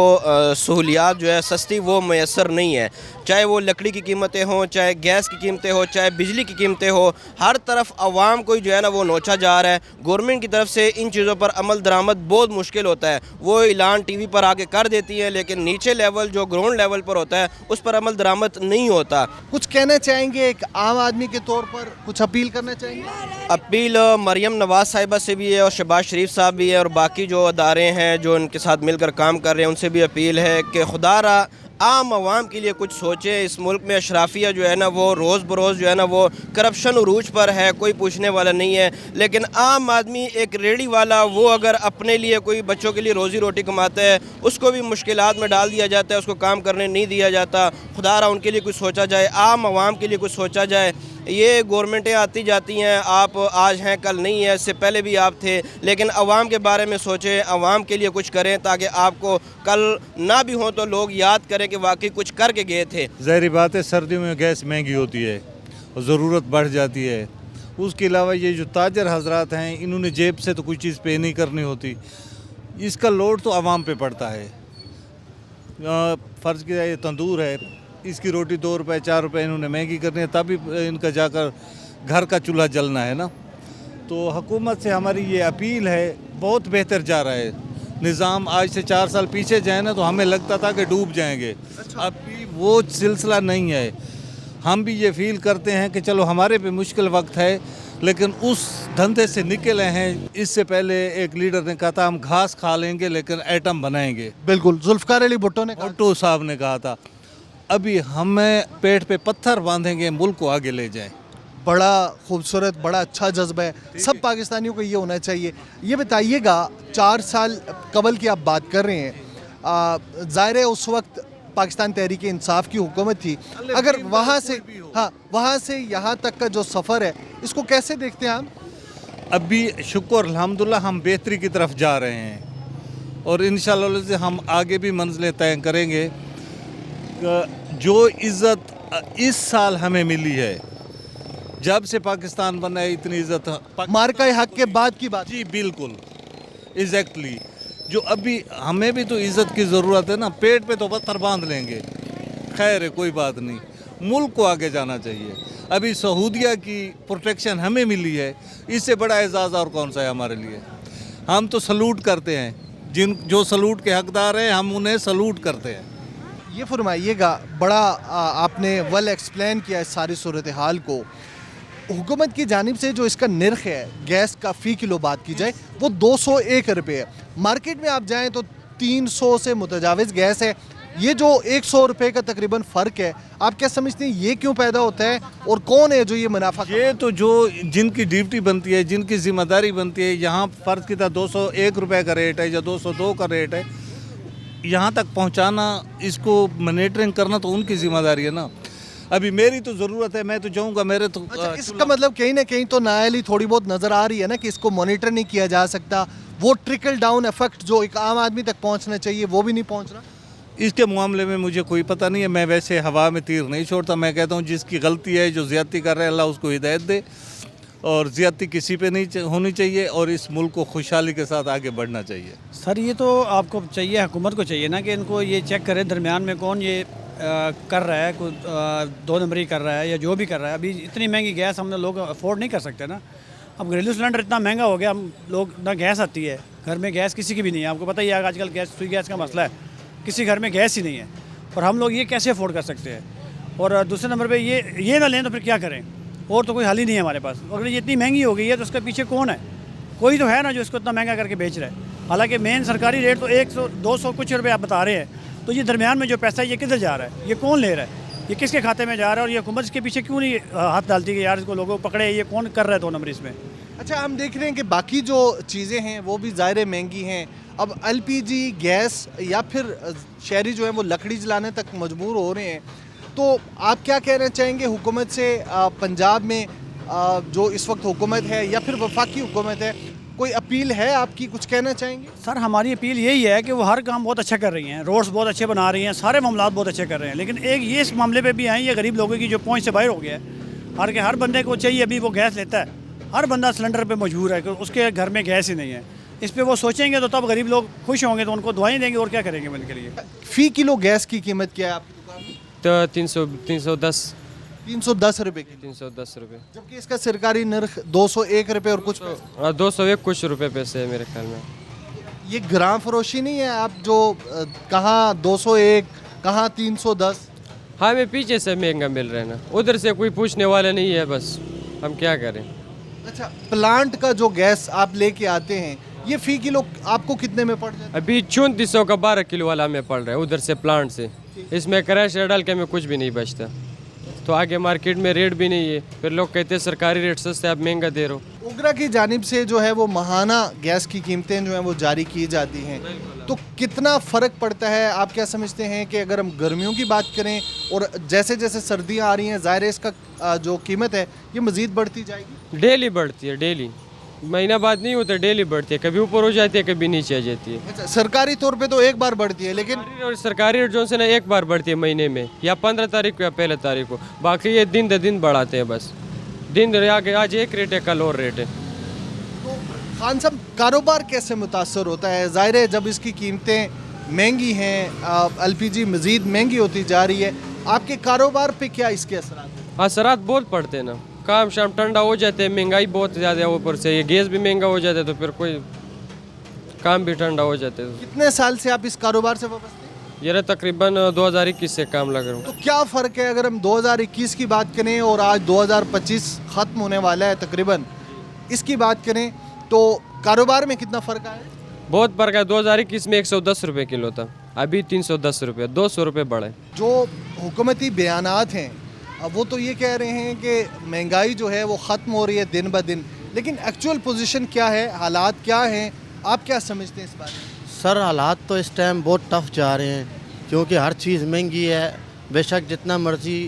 S15: सहूलियात जो है सस्ती वो मैसर नहीं है, चाहे वो लकड़ी की कीमतें हों, चाहे गैस की कीमतें हो, चाहे बिजली की कीमतें हो, हर तरफ अवाम को जो है ना वो नोचा जा रहा है। गवर्नमेंट की तरफ से इन चीज़ों पर अमल दरामद बहुत मुश्किल होता है। वो ऐलान टीवी पर आके कर देती हैं लेकिन नीचे लेवल जो ग्राउंड लेवल पर होता है उस पर अमल दरामद नहीं होता।
S14: कुछ कहना चाहेंगे एक आम आदमी के तौर पर, कुछ अपील करना चाहेंगे?
S15: अपील मरियम नवाज़ साहिबा से भी है और शहबाज शरीफ साहब भी है और बाकी जो अदारे हैं जो उनके साथ मिलकर काम कर रहे हैं उनसे भी अपील है कि खुदारा आम आवाम के लिए कुछ सोचें। इस मुल्क में अशराफिया जो है ना वो रोज़ बरोज़ जो है ना वो करप्शन उरूज पर है, कोई पूछने वाला नहीं है। लेकिन आम आदमी एक रेडी वाला वो अगर अपने लिए कोई बच्चों के लिए रोज़ी रोटी कमाता है उसको भी मुश्किलात में डाल दिया जाता है, उसको काम करने नहीं दिया जाता। खुदारा उनके लिए कुछ सोचा जाए, आम आवाम के लिए कुछ सोचा जाए। ये गवर्नमेंटें आती जाती हैं, आप आज हैं कल नहीं है, इससे पहले भी आप थे, लेकिन आवाम के बारे में सोचें, आवाम के लिए कुछ करें ताकि आपको कल ना भी हो तो लोग याद करें कि वाकई कुछ करके गए थे।
S16: ज़ाहिर बात है सर्दियों में गैस महंगी होती है और ज़रूरत बढ़ जाती है। उसके अलावा ये जो ताजर हजरात हैं इन्होंने जेब से तो कोई चीज़ पे नहीं करनी होती, इसका लोड तो आवाम पे पड़ता है। फ़र्ज़ किया ये तंदूर है, इसकी रोटी 2 रुपए 4 रुपए इन्होंने महंगी करनी है, तभी इनका जाकर घर का चूल्हा जलना है ना। तो हुकूमत से हमारी ये अपील है, बहुत बेहतर जा रहा है निज़ाम। आज से 4 साल पीछे जाए ना तो हमें लगता था कि डूब जाएंगे, अभी वो सिलसिला नहीं है। हम भी ये फील करते हैं कि चलो हमारे पे मुश्किल वक्त है लेकिन उस धंधे से निकले हैं। इससे पहले एक लीडर ने कहा था हम घास खा लेंगे लेकिन एटम बनाएंगे।
S14: बिल्कुल, जुल्फ़िकार अली भुट्टो ने,
S16: भुट्टो साहब ने कहा था अभी हमें पेट पे पत्थर बांधेंगे, मुल्क को आगे ले जाएं।
S14: बड़ा खूबसूरत, बड़ा अच्छा जज्बा है, सब पाकिस्तानियों को ये होना चाहिए। ये बताइएगा, 4 साल कबल की आप बात कर रहे हैं, ज़ाहिर है उस वक्त पाकिस्तान तहरीक इंसाफ की हुकूमत थी, अगर वहाँ से वहाँ से यहाँ तक का जो सफ़र है इसको कैसे देखते हैं आप?
S16: अभी शुक्र अल्हम्दुलिल्लाह हम बेहतरी की तरफ जा रहे हैं और इंशाअल्लाह से हम आगे भी मंजिलें तय करेंगे। जो इज़्ज़त इस साल हमें मिली है, जब से पाकिस्तान बना है इतनी इज़्ज़त
S14: मार्का हक के बाद की बात।
S16: जी बिल्कुल, एग्जैक्टली। जो अभी हमें भी तो इज़्ज़त की ज़रूरत है ना, पेट पे तो पत्थर बांध लेंगे, खैर है कोई बात नहीं, मुल्क को आगे जाना चाहिए। अभी सऊदिया की प्रोटेक्शन हमें मिली है, इससे बड़ा एजाज़ और कौन सा है हमारे लिए। हम तो सलूट करते हैं, जो सलूट के हकदार हैं हम उन्हें सलूट करते हैं।
S14: ये फरमाइएगा, बड़ा आपने वेल एक्सप्लेन किया इस सारी सूरत हाल को। हुकूमत की जानिब से जो इसका निर्ख है गैस का फ़ी किलो बात की जाए वो 201 रुपये है, मार्केट में आप जाएं तो 300 से मुतजाविज़ गैस है। ये जो 100 रुपये का तकरीबन फ़र्क है, आप क्या समझते हैं ये क्यों पैदा होता है और कौन है जो ये मुनाफा?
S16: ये तो जो जिनकी ड्यूटी बनती है, जिनकी जिम्मेदारी बनती है, यहाँ फ़र्ज की तरह 201 रुपये का रेट है या 202 का रेट है, यहाँ तक पहुँचाना, इसको मॉनिटरिंग करना तो उनकी जिम्मेदारी है ना। अभी मेरी तो ज़रूरत है, मैं तो जाऊँगा मेरे तो
S14: अच्छा, इसका मतलब कहीं ना कहीं तो नाअहली थोड़ी बहुत नज़र आ रही है ना कि इसको मॉनिटर नहीं किया जा सकता, वो ट्रिकल डाउन इफेक्ट जो एक आम आदमी तक पहुंचना चाहिए वो भी नहीं पहुंच रहा।
S16: इसके मामले में मुझे कोई पता नहीं है, मैं वैसे हवा में तीर नहीं छोड़ता। मैं कहता हूँ जिसकी गलती है, जो ज़्यादती कर रहा है, अल्लाह उसको हिदायत दे, और ज़्यादती किसी पे नहीं होनी चाहिए, और इस मुल्क को खुशहाली के साथ आगे बढ़ना चाहिए।
S17: सर ये तो आपको चाहिए, हुकूमत को चाहिए ना कि इनको ये चेक करें दरमियान में कौन ये कर रहा है, कोई 2 नंबरी कर रहा है या जो भी कर रहा है। अभी इतनी महंगी गैस हम लोग अफोर्ड नहीं कर सकते ना। अब घरेलू सिलेंडर इतना महंगा हो गया, हम लोग ना गैस आती है घर में, गैस किसी की भी नहीं है। आपको पता ही है आजकल गैस, सुई गैस का मसला है, किसी घर में गैस ही नहीं है, और हम लोग ये कैसे अफोर्ड कर सकते हैं। और दूसरे नंबर पे ये ना लें तो फिर क्या करें, और तो कोई हल ही नहीं है हमारे पास। अगर ये इतनी महंगी हो गई है तो उसके पीछे कौन है? कोई तो है ना जो इसको इतना महंगा करके बेच रहा है। हालांकि मेन सरकारी रेट तो 100-200 कुछ रुपये आप बता रहे हैं, तो ये दरमियान में जो पैसा है ये किधर जा रहा है, ये कौन ले रहा है, ये किसके खाते में जा रहा है, और ये हुकूमत इसके पीछे क्यों नहीं हाथ डालती कि यार इसको लोगों को पकड़े, ये कौन कर रहा है 2 नंबर इसमें।
S14: अच्छा, हम देख रहे हैं कि बाकी जो चीज़ें हैं वो भी ज़ाहिर महंगी हैं। अब LPG गैस या फिर शहरी जो है वो लकड़ी जलाने तक मजबूर हो रहे हैं, तो आप क्या कहना चाहेंगे हुकूमत से? पंजाब में जो इस वक्त हुकूमत है या फिर वफाकी हुकूमत है, कोई अपील है आपकी, कुछ कहना चाहेंगे?
S17: सर हमारी अपील यही है कि वो हर काम बहुत अच्छा कर रही हैं, रोड्स बहुत अच्छे बना रही हैं, सारे मामलात बहुत अच्छे कर रहे हैं, लेकिन एक ये इस मामले पे भी हैं, ये गरीब लोगों की जो पहुंच से बाहर हो गया है। हर बंदे को चाहिए, अभी वो गैस लेता है, हर बंदा सिलेंडर पे मजबूर है कि उसके घर में गैस ही नहीं है। इस पे वो सोचेंगे तो तब गरीब लोग खुश होंगे, तो उनको दुआएं देंगे, और क्या करेंगे उनके लिए।
S14: फ़ी किलो गैस की कीमत क्या है आपकी दुकान में?
S18: तो 310
S14: रुपये की।
S18: 310 रुपये,
S14: जबकि इसका सरकारी नर्ख 201 रुपये और कुछ
S18: 201 कुछ रुपये पैसे है मेरे ख्याल में।
S14: ये ग्राम फरोशी नहीं है? आप जो कहाँ 201, कहाँ 310।
S18: हाँ, हमें पीछे से महंगा मिल रहा है ना, उधर से कोई पूछने वाला नहीं है, बस हम क्या करें। अच्छा,
S14: प्लांट का जो गैस आप लेके आते हैं, ये फ़ी किलो आपको कितने में पड़ जाता है?
S18: अभी 3400 का 12 किलो वाला हमें पड़ रहा है उधर से प्लांट से। इसमें क्रैश डाल के हमें कुछ भी नहीं बचता, तो आगे मार्केट में रेट भी नहीं है, फिर लोग कहते हैं सरकारी रेट सस्ते, आप महंगा दे रहे हो।
S14: उगरा की जानिब से जो है वो माहाना गैस की कीमतें जो हैं वो जारी की जाती हैं, तो कितना फ़र्क पड़ता है? आप क्या समझते हैं कि अगर हम गर्मियों की बात करें और जैसे जैसे सर्दियाँ आ रही हैं, ज़ाहिर है इसका जो कीमत है ये मज़ीद बढ़ती जाएगी?
S18: डेली बढ़ती है, डेली, महीना बाद नहीं होता, डेली बढ़ती है, कभी ऊपर हो जाती है, कभी नीचे आ जाती है।
S14: अच्छा, सरकारी तौर पे तो एक बार बढ़ती है, लेकिन
S18: सरकारी रेट जो से ना एक बार बढ़ती है महीने में, या 15 तारीख को या 1 तारीख को, बाकी ये दिन द दिन बढ़ाते हैं, बस दिन आगे आज एक रेट है, कल और रेट है।
S14: तो खान साहब, कारोबार कैसे मुतासर होता है? ज़ाहिर है जब इसकी कीमतें महंगी हैं, LPG मज़ीद महंगी होती जा रही है, आपके कारोबार पे क्या इसके
S18: असरात बहुत पड़ते हैं ना, काम शाम ठंडा हो जाते हैं, महंगाई बहुत ज़्यादा है, ऊपर से ये गैस भी महंगा हो जाता है, तो फिर कोई काम भी ठंडा हो जाते हैं।
S14: कितने साल से आप इस कारोबार से वाबस्ते हैं?
S18: ये तकरीबन 2021 से काम लग रहा हूँ।
S14: तो क्या फ़र्क है अगर हम 2021 की बात करें और आज 2025 ख़त्म होने वाला है तकरीबन, इसकी बात करें तो कारोबार में कितना फ़र्क आया?
S18: बहुत फ़र्क है। 2021 में 110 रुपये किलो था, अभी 310 रुपये, 200 रुपये बढ़े।
S14: जो हुकूमती बयानात हैं अब वो तो ये कह रहे हैं कि महंगाई जो है वो ख़त्म हो रही है दिन ब दिन, लेकिन एक्चुअल पोजीशन क्या है, हालात क्या हैं, आप क्या समझते हैं इस बारे में?
S19: सर हालात तो इस टाइम बहुत टफ जा रहे हैं, क्योंकि हर चीज़ महंगी है। बेशक जितना मर्जी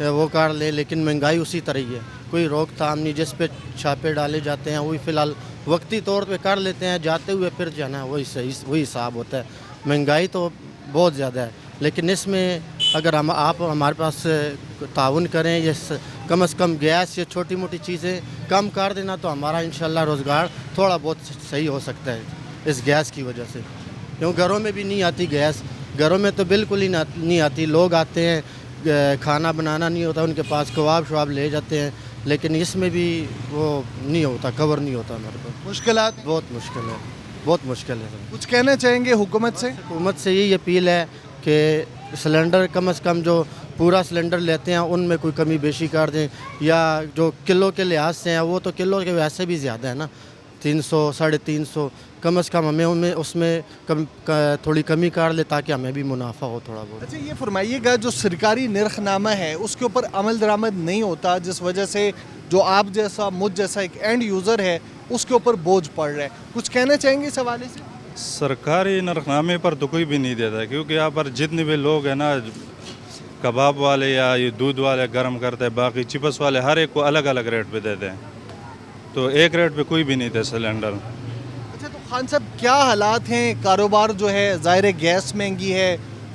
S19: वो कर ले, लेकिन महंगाई उसी तरह ही है, कोई रोकथाम नहीं। जिस पे छापे डाले जाते हैं वही फ़िलहाल वक्ती तौर पे कर लेते हैं, जाते हुए फिर जाना वही सही वही हिसाब होता है। महंगाई तो बहुत ज़्यादा है, लेकिन इसमें अगर आप हमारे पास ताउन करें, ये कम से कम गैस, ये छोटी मोटी चीज़ें कम कर देना, तो हमारा इंशाल्लाह रोज़गार थोड़ा बहुत सही हो सकता है इस गैस की वजह से। क्योंकि घरों में भी नहीं आती गैस, घरों में तो बिल्कुल ही नहीं आती। लोग आते हैं, खाना बनाना नहीं होता उनके पास, कबाब शवाब ले जाते हैं, लेकिन इसमें भी वो नहीं होता, कवर नहीं होता। हमारे पास
S14: मुश्किलात
S19: बहुत मुश्किल है, बहुत मुश्किल है।
S14: कुछ कहना चाहेंगे हुकूमत से?
S19: हुकूमत से यही अपील है कि सिलेंडर कम से कम जो पूरा सिलेंडर लेते हैं उनमें कोई कमी बेशी कर दें, या जो किलो के लिहाज से हैं वो तो किलो के वैसे भी ज़्यादा है ना, 300 350, कम से कम हमें उसमें थोड़ी कमी कर ले, ताकि हमें भी मुनाफा हो थोड़ा बहुत।
S14: अच्छा, ये फरमाइएगा, जो सरकारी नरखनामा है उसके ऊपर अमल दरामद नहीं होता, जिस वजह से जो आप जैसा मुझ जैसा एक एंड यूज़र है उसके ऊपर बोझ पड़ रहा है, कुछ कहना चाहेंगे इस हवाले से?
S16: सरकारी नरखनामे पर तो कोई भी नहीं देता, क्योंकि यहाँ पर जितने भी लोग हैं ना, कबाब वाले या ये दूध वाले गर्म करते हैं, बाकी चिप्स वाले हर एक को अलग अलग रेट पे देते हैं, तो एक रेट पे कोई भी नहीं दे सिलेंडर।
S14: अच्छा, तो खान साहब क्या हालात हैं? कारोबार जो है, ज़ाहिर है गैस महंगी है,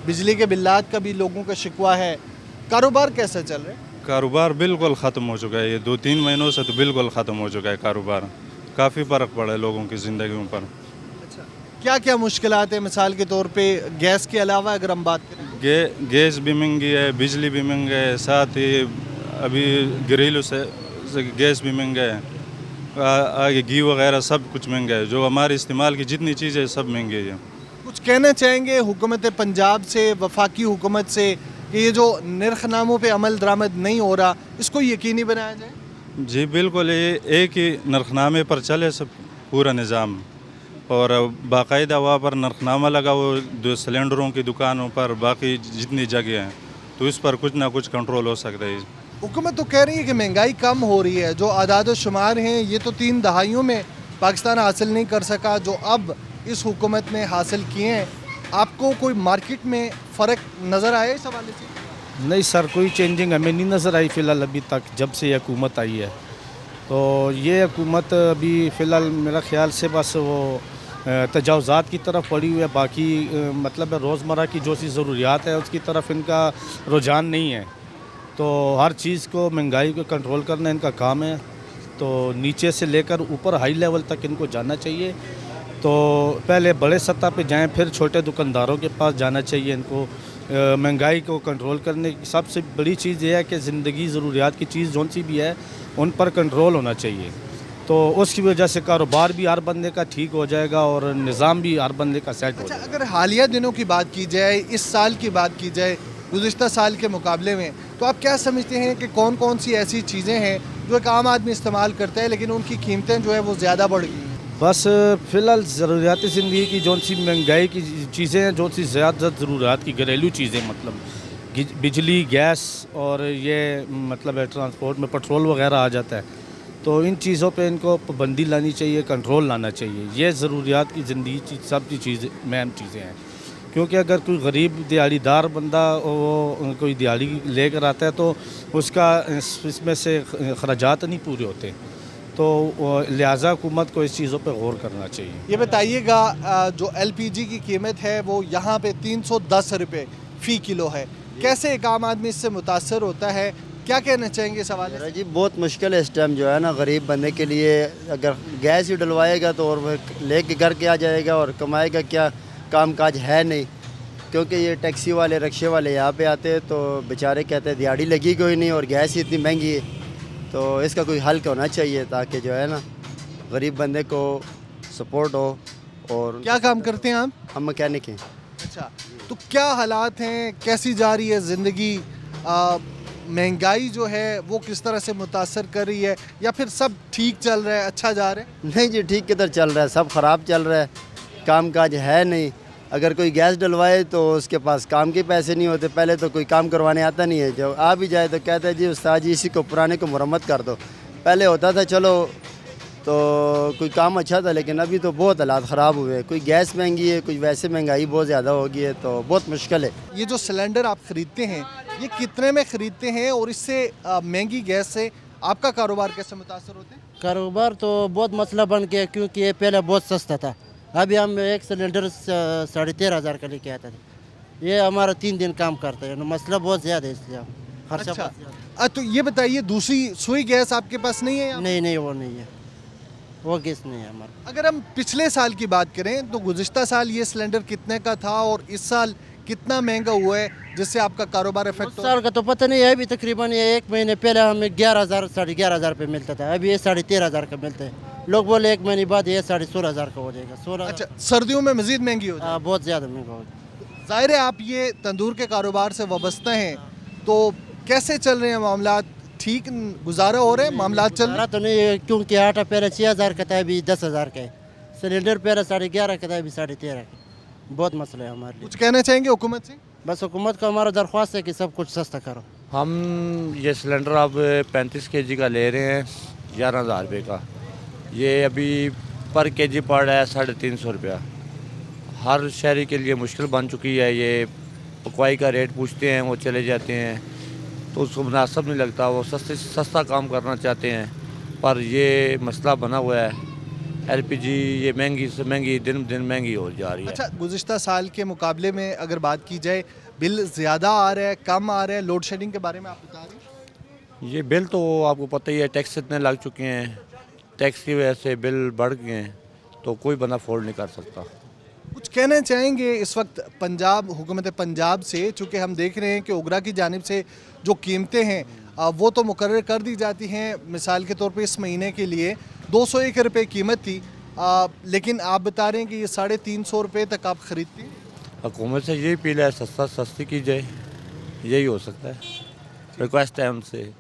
S14: बिजली के बिल्लात का भी लोगों का शिकवा है, कारोबार कैसे चल रहा है?
S16: कारोबार बिल्कुल ख़त्म हो चुका है, ये 2-3 महीनों से तो बिल्कुल ख़त्म हो चुका है कारोबार। काफ़ी फ़र्क पड़ा है लोगों की ज़िंदगियों पर।
S14: क्या क्या मुश्किलात है? मिसाल के तौर पे गैस के अलावा अगर हम बात करें,
S16: गैस भी महंगी है, बिजली भी महंगा है, साथ ही अभी घरेलू से गैस भी महंगा है, आगे घी वगैरह सब कुछ महंगा है, जो हमारे इस्तेमाल की जितनी चीज़ें सब महंगी है।
S14: कुछ कहना चाहेंगे हुकूमत पंजाब से, वफाकी हुकूमत से, कि ये जो नरखनामों पे अमल दरामद नहीं हो रहा, इसको यकीनी बनाया जाए?
S16: जी बिल्कुल, ये एक ही नरखनामे पर चले सब पूरा निज़ाम, और बाकायदा वहाँ पर नरखनामा लगा वो सिलेंडरों की दुकानों पर, बाकी जितनी जगह हैं, तो इस पर कुछ ना कुछ कंट्रोल हो सकता है।
S14: हुकूमत तो कह रही है कि महंगाई कम हो रही है, जो आदाद शुमार हैं ये तो 3 दहाइयों में पाकिस्तान हासिल नहीं कर सका, जो अब इस हुकूमत ने हासिल किए हैं। आपको कोई मार्केट में फ़र्क नज़र आया इस हवाले से?
S20: नहीं सर, कोई चेंजिंग हमें नहीं नज़र आई फ़िलहाल अभी तक, जब से ये हुकूमत आई है। तो ये हुकूमत अभी फ़िलहाल मेरा ख्याल से बस वो तजावज़ात की तरफ पड़ी हुई है, बाकी मतलब रोज़मर्रा की जो सी ज़रूरियात है उसकी तरफ इनका रुझान नहीं है। तो हर चीज़ को, महंगाई को कंट्रोल करना इनका काम है, तो नीचे से लेकर ऊपर हाई लेवल तक इनको जाना चाहिए। तो पहले बड़े सतह पे जाएं, फिर छोटे दुकानदारों के पास जाना चाहिए इनको। महंगाई को कंट्रोल करने की सबसे बड़ी चीज़ ये है कि ज़िंदगी ज़रूरियात की चीज़ जौन सी भी है उन पर कंट्रोल होना चाहिए, तो उसकी वजह से कारोबार भी हर बंदे का ठीक हो जाएगा और निज़ाम भी हर बंदे का सेट हो जाएगा।
S14: अगर हालिया दिनों की बात की जाए, इस साल की बात की जाए गुज़िश्ता साल के मुकाबले में, तो आप क्या समझते हैं कि कौन कौन सी ऐसी चीज़ें हैं जो एक आम आदमी इस्तेमाल करता है लेकिन उनकी कीमतें जो है वो ज़्यादा बढ़ गई हैं?
S20: बस फ़िलहाल ज़रूरियाती ज़िंदगी की जौन सी महंगाई की चीज़ें हैं, जो सी ज़्यादा ज़रूरियात की घरेलू चीज़ें, मतलब बिजली, गैस और ये मतलब ट्रांसपोर्ट में पेट्रोल वगैरह आ जाता है, तो इन चीज़ों पे इनको पाबंदी लानी चाहिए, कंट्रोल लाना चाहिए। ये ज़रूरियात की ज़िंदगी सब की चीज़ें अहम चीज़ें हैं, क्योंकि अगर कोई गरीब दिहाड़ीदार बंदा वो कोई दिहाड़ी लेकर आता है तो उसका इसमें से खर्चात नहीं पूरे होते, तो लिहाजा हुकूमत को इस चीज़ों पे गौर करना चाहिए।
S14: ये बताइएगा, जो LPG की कीमत है वो यहाँ पे 310 रुपये फ़ी किलो है, कैसे एक आम आदमी इससे मुतासर होता है? क्या कहना चाहेंगे इस हवाले से?
S21: जी बहुत मुश्किल है इस टाइम जो है ना, गरीब बंदे के लिए। अगर गैस ही डलवाएगा तो और वह लेके घर के आ जाएगा और कमाएगा क्या, काम काज है नहीं, क्योंकि ये टैक्सी वाले, रिक्शे वाले यहाँ पे आते हैं तो बेचारे कहते हैं दिहाड़ी लगी कोई नहीं और गैस ही इतनी महंगी है, तो इसका कोई हल होना चाहिए ताकि जो है ना गरीब बंदे को सपोर्ट हो। और
S14: क्या काम करते हैं आप?
S21: हम मैकेनिक हैं।
S14: अच्छा, तो क्या हालात हैं, कैसी जा रही है ज़िंदगी? महंगाई जो है वो किस तरह से मुतासर कर रही है, या फिर सब ठीक चल रहा है, अच्छा जा रहा है?
S21: नहीं जी, ठीक किधर चल रहा है, सब ख़राब चल रहा है, काम काज है नहीं। अगर कोई गैस डलवाए तो उसके पास काम के पैसे नहीं होते, पहले तो कोई काम करवाने आता नहीं है, जब आ भी जाए तो कहता है जी उस्ताद जी इसी को पुराने को मुरम्मत कर दो। पहले होता था चलो तो कोई काम अच्छा था, लेकिन अभी तो बहुत हालात ख़राब हुए, कोई गैस महंगी है, कोई वैसे महंगाई बहुत ज़्यादा हो गई है, तो बहुत मुश्किल है।
S14: ये जो सिलेंडर आप ख़रीदते हैं ये कितने में ख़रीदते हैं, और इससे महंगी गैस से आपका कारोबार कैसे मुतासर होते हैं?
S21: कारोबार तो बहुत मसला बन गया, क्योंकि ये पहले बहुत सस्ता था, अभी हम एक सिलेंडर 13,500 का लेके आता था, ये हमारा 3 दिन काम करता है, मसला बहुत ज़्यादा है, इसलिए हम खर्चा बहुत ज़्यादा।
S14: तो ये बताइए, दूसरी सुई गैस आपके पास नहीं है?
S21: नहीं, वो नहीं है, वो गैस नहीं है हमारा।
S14: अगर हम पिछले साल की बात करें तो गुज़िश्ता साल ये सिलेंडर कितने का था और इस साल कितना महंगा हुआ है जिससे आपका कारोबार इफेक्ट हो?
S21: साल का तो पता नहीं है, अभी तकरीबन ये 1 महीने पहले हमें 11,000 11,500 पे मिलता था, अभी ये 13,500 का मिलता है। लोग बोले 1 महीने बाद ये 16,500 का हो जाएगा। 16।
S14: अच्छा, सर्दियों में मजीद महंगी हो जाएगी?
S21: बहुत ज़्यादा महंगा हो जाएगा।
S14: जाहिर है आप ये तंदूर के कारोबार से वाबस्ता हैं, तो कैसे चल रहे हैं मामलात? ठीक गुजारा हो रहे हैं, मामलात चल रहा
S21: तो नहीं है, क्योंकि आटा पहले 6,000 का था, अभी 10,000 का है, सिलेंडर पहले 11,500 का था, अभी 13,500 का। बहुत मसला है हमारे लिए।
S14: कुछ कहना चाहेंगे हुकूमत से?
S21: बस हुकूमत को हमारा दरख्वास्त है कि सब कुछ सस्ता करो।
S22: हम ये सिलेंडर अब 35 kg का ले रहे हैं 11,000 रुपये का, ये अभी पर केजी पड़ रहा है 350 रुपया, हर शहरी के लिए मुश्किल बन चुकी है। ये पकवाई का रेट पूछते हैं, वो चले जाते हैं, तो उसको मुनासिब नहीं लगता। वो सस्ता काम करना चाहते हैं, पर ये मसला बना हुआ है। LPG ये महंगी से महंगी दिन दिन महंगी हो जा रही है।
S14: अच्छा, गुज़िश्ता साल के मुकाबले में अगर बात की जाए, बिल ज़्यादा आ रहा है, कम आ रहा है? लोड शेडिंग के बारे में आप बता रहे हैं।
S22: ये बिल तो आपको पता ही है, टैक्स इतने लग चुके हैं, टैक्स की वजह से बिल बढ़ गए हैं, तो कोई बंदा अफोर्ड नहीं कर सकता।
S14: कुछ कहना चाहेंगे इस वक्त पंजाब, हुकूमत पंजाब से? चूँकि हम देख रहे हैं कि ओगरा की जानिब से जो कीमतें हैं वो तो मुकर्रर कर दी जाती हैं। मिसाल के तौर पे इस महीने के लिए 201 रुपये कीमत थी, लेकिन आप बता रहे हैं कि ये 350 रुपये तक आप ख़रीदती हैं।
S22: हुकूमत से यही अपील है, सस्ती की जाए, यही हो सकता है। रिक्वेस्ट है उनसे,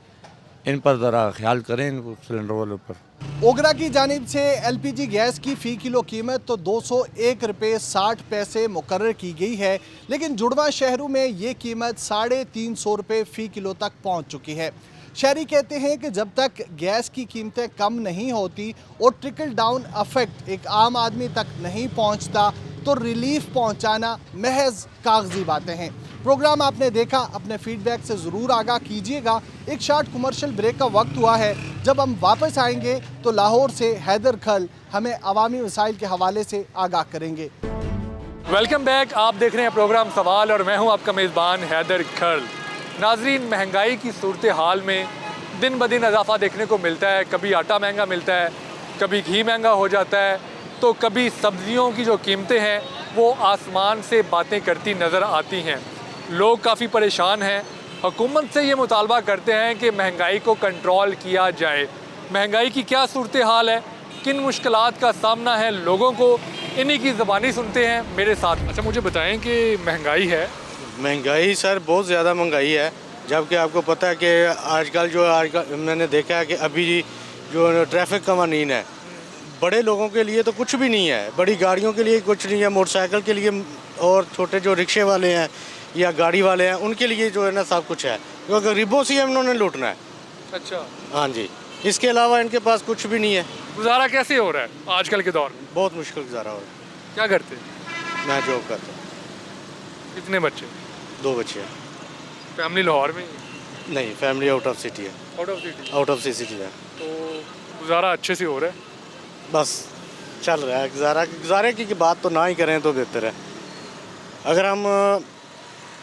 S22: इन पर ज़रा ख्याल करें, इन सिलेंडर वालों पर।
S14: ओगरा की जानिब से LPG गैस की फ़ी किलो कीमत तो 201 रुपये 60 पैसे मुकर्रर की गई है, लेकिन जुड़वा शहरों में ये कीमत 350 रुपये फ़ी किलो तक पहुंच चुकी है। शहरी कहते हैं कि जब तक गैस की कीमतें कम नहीं होती और ट्रिकल डाउन इफेक्ट एक आम आदमी तक नहीं पहुंचता, तो रिलीफ पहुंचाना महज कागजी बातें हैं। प्रोग्राम आपने देखा, अपने फीडबैक से ज़रूर आगाह कीजिएगा। एक शॉर्ट कमर्शियल ब्रेक का वक्त हुआ है। जब हम वापस आएंगे तो लाहौर से हैदर खल हमें अवामी वसाइल के हवाले से आगाह करेंगे।
S2: वेलकम बैक, आप देख रहे हैं प्रोग्राम सवाल और मैं हूं आपका मेज़बान हैदर खल। नाजरीन, महंगाई की सूरत हाल में दिन ब दिन इजाफा देखने को मिलता है। कभी आटा महंगा मिलता है, कभी घी महंगा हो जाता है, तो कभी सब्जियों की जो कीमतें हैं वो आसमान से बातें करती नज़र आती हैं। लोग काफ़ी परेशान हैं। हुकूमत से ये मुतालबा करते हैं कि महंगाई को कंट्रोल किया जाए। महंगाई की क्या सूरत हाल है, किन मुश्किलात का सामना है लोगों को, इन्हीं की ज़बानी सुनते हैं मेरे साथ। अच्छा, मुझे बताएं कि महंगाई है।
S3: महंगाई सर बहुत ज़्यादा महंगाई है, जबकि आपको पता है कि आजकल मैंने देखा है कि अभी जो ट्रैफिक कवानीन है, बड़े लोगों के लिए तो कुछ भी नहीं है, बड़ी गाड़ियों के लिए कुछ नहीं है, मोटरसाइकिल के लिए और छोटे जो रिक्शे वाले हैं या गाड़ी वाले हैं उनके लिए जो है ना सब कुछ है, क्योंकि गरीबों से उन्होंने लूटना है।
S2: अच्छा,
S3: हाँ जी, इसके अलावा इनके पास कुछ भी नहीं है।
S2: गुजारा कैसे हो रहा है आजकल के दौर में?
S3: बहुत मुश्किल गुजारा हो रहा है।
S2: क्या करते?
S3: मैं जॉब करता हूँ।
S2: कितने बच्चे?
S3: 2 बच्चे हैं।
S2: फैमिली लाहौर में?
S3: नहीं, फैमिली आउट ऑफ सिटी है।
S2: Out of city?
S3: Out of city है।
S2: तो गुजारा अच्छे से हो रहा है?
S3: बस चल रहा है गुजारे की बात तो ना ही करें तो बेहतर है। अगर हम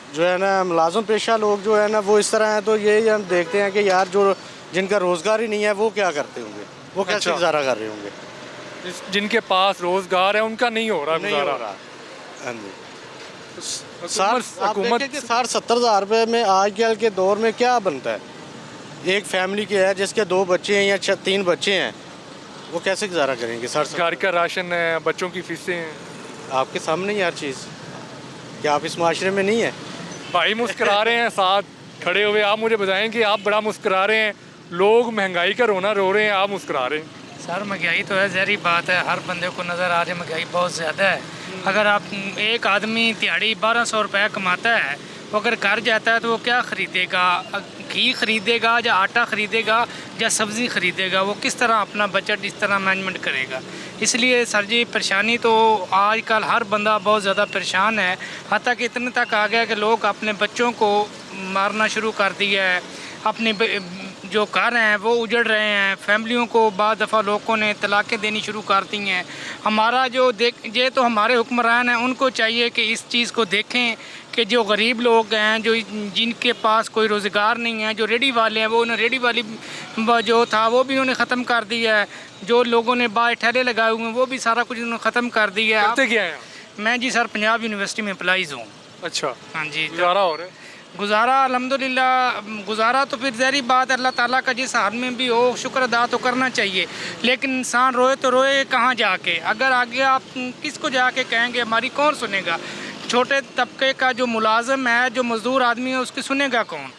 S3: जो है ना मुलाजिम पेशा लोग जो है ना वो इस तरह हैं, तो ये हम देखते हैं कि यार जो जिनका रोज़गार ही नहीं है वो क्या करते होंगे, वो कैसे गुजारा कर रहे होंगे।
S2: जिनके पास रोज़गार है उनका नहीं हो रहा गुजारा।
S3: हाँ जी, 60-70 हज़ार रुपये में आजकल के दौर में क्या बनता है? एक फैमिली के है जिसके 2 बच्चे हैं या 3 बच्चे हैं, वो कैसे गुजारा करेंगे?
S2: घर का राशन है, बच्चों की फीसें हैं,
S3: आपके सामने ही हर चीज़। क्या आप इस माशरे में नहीं है?
S2: भाई मुस्कुरा रहे हैं साथ खड़े हुए। आप मुझे बताएं कि आप बड़ा मुस्कुरा रहे हैं, लोग महंगाई का रोना रो रहे हैं, आप मुस्कुरा रहे हैं।
S5: सर, महंगाई तो है, ज़हरी बात है, हर बंदे को नज़र आ रही है महंगाई बहुत ज़्यादा है। अगर आप एक आदमी दिहाड़ी 1200 रुपये कमाता है, वो अगर घर जाता है तो वो क्या ख़रीदेगा? घी ख़रीदेगा या आटा ख़रीदेगा या सब्ज़ी ख़रीदेगा? वो किस तरह अपना बजट इस तरह मैनेजमेंट करेगा? इसलिए सर जी, परेशानी तो आजकल हर बंदा बहुत ज़्यादा परेशान है। हत्ता कि इतने तक आ गया कि लोग अपने बच्चों को मारना शुरू कर दिया है, अपने जो घर हैं वो उजड़ रहे हैं, फैमिलियों को बाद दफ़ा लोगों ने तलाक़ें देनी शुरू कर दी हैं। हमारा ये तो हमारे हुक्मरान हैं, उनको चाहिए कि इस चीज़ को देखें कि जो गरीब लोग हैं, जो जिनके पास कोई रोज़गार नहीं है, जो रेडी वाले हैं, वो उन्हें रेडी वाली जो था वो भी उन्हें ख़त्म कर दिया है। जो लोगों ने बाहर ठेले लगाए हुए हैं वो भी सारा कुछ उन्होंने ख़त्म कर दिया है।
S2: करते क्या हैं?
S5: मैं जी सर पंजाब यूनिवर्सिटी में एम्प्लॉइज़ हूँ।
S2: अच्छा,
S5: हाँ जी।
S2: गुजारा हो रहा है?
S5: गुजारा अल्हम्दुलिल्लाह, गुजारा तो फिर ज़हरी बात है, अल्लाह ताला का जिस हाल में भी हो शुक्र अदा तो करना चाहिए, लेकिन इंसान रोए तो रोए कहाँ जाके? अगर आगे आप किसको जाके कहेंगे, हमारी कौन सुनेगा? छोटे तबके का जो मुलाजिम है, जो मज़दूर आदमी है, उसकी सुनेगा कौन?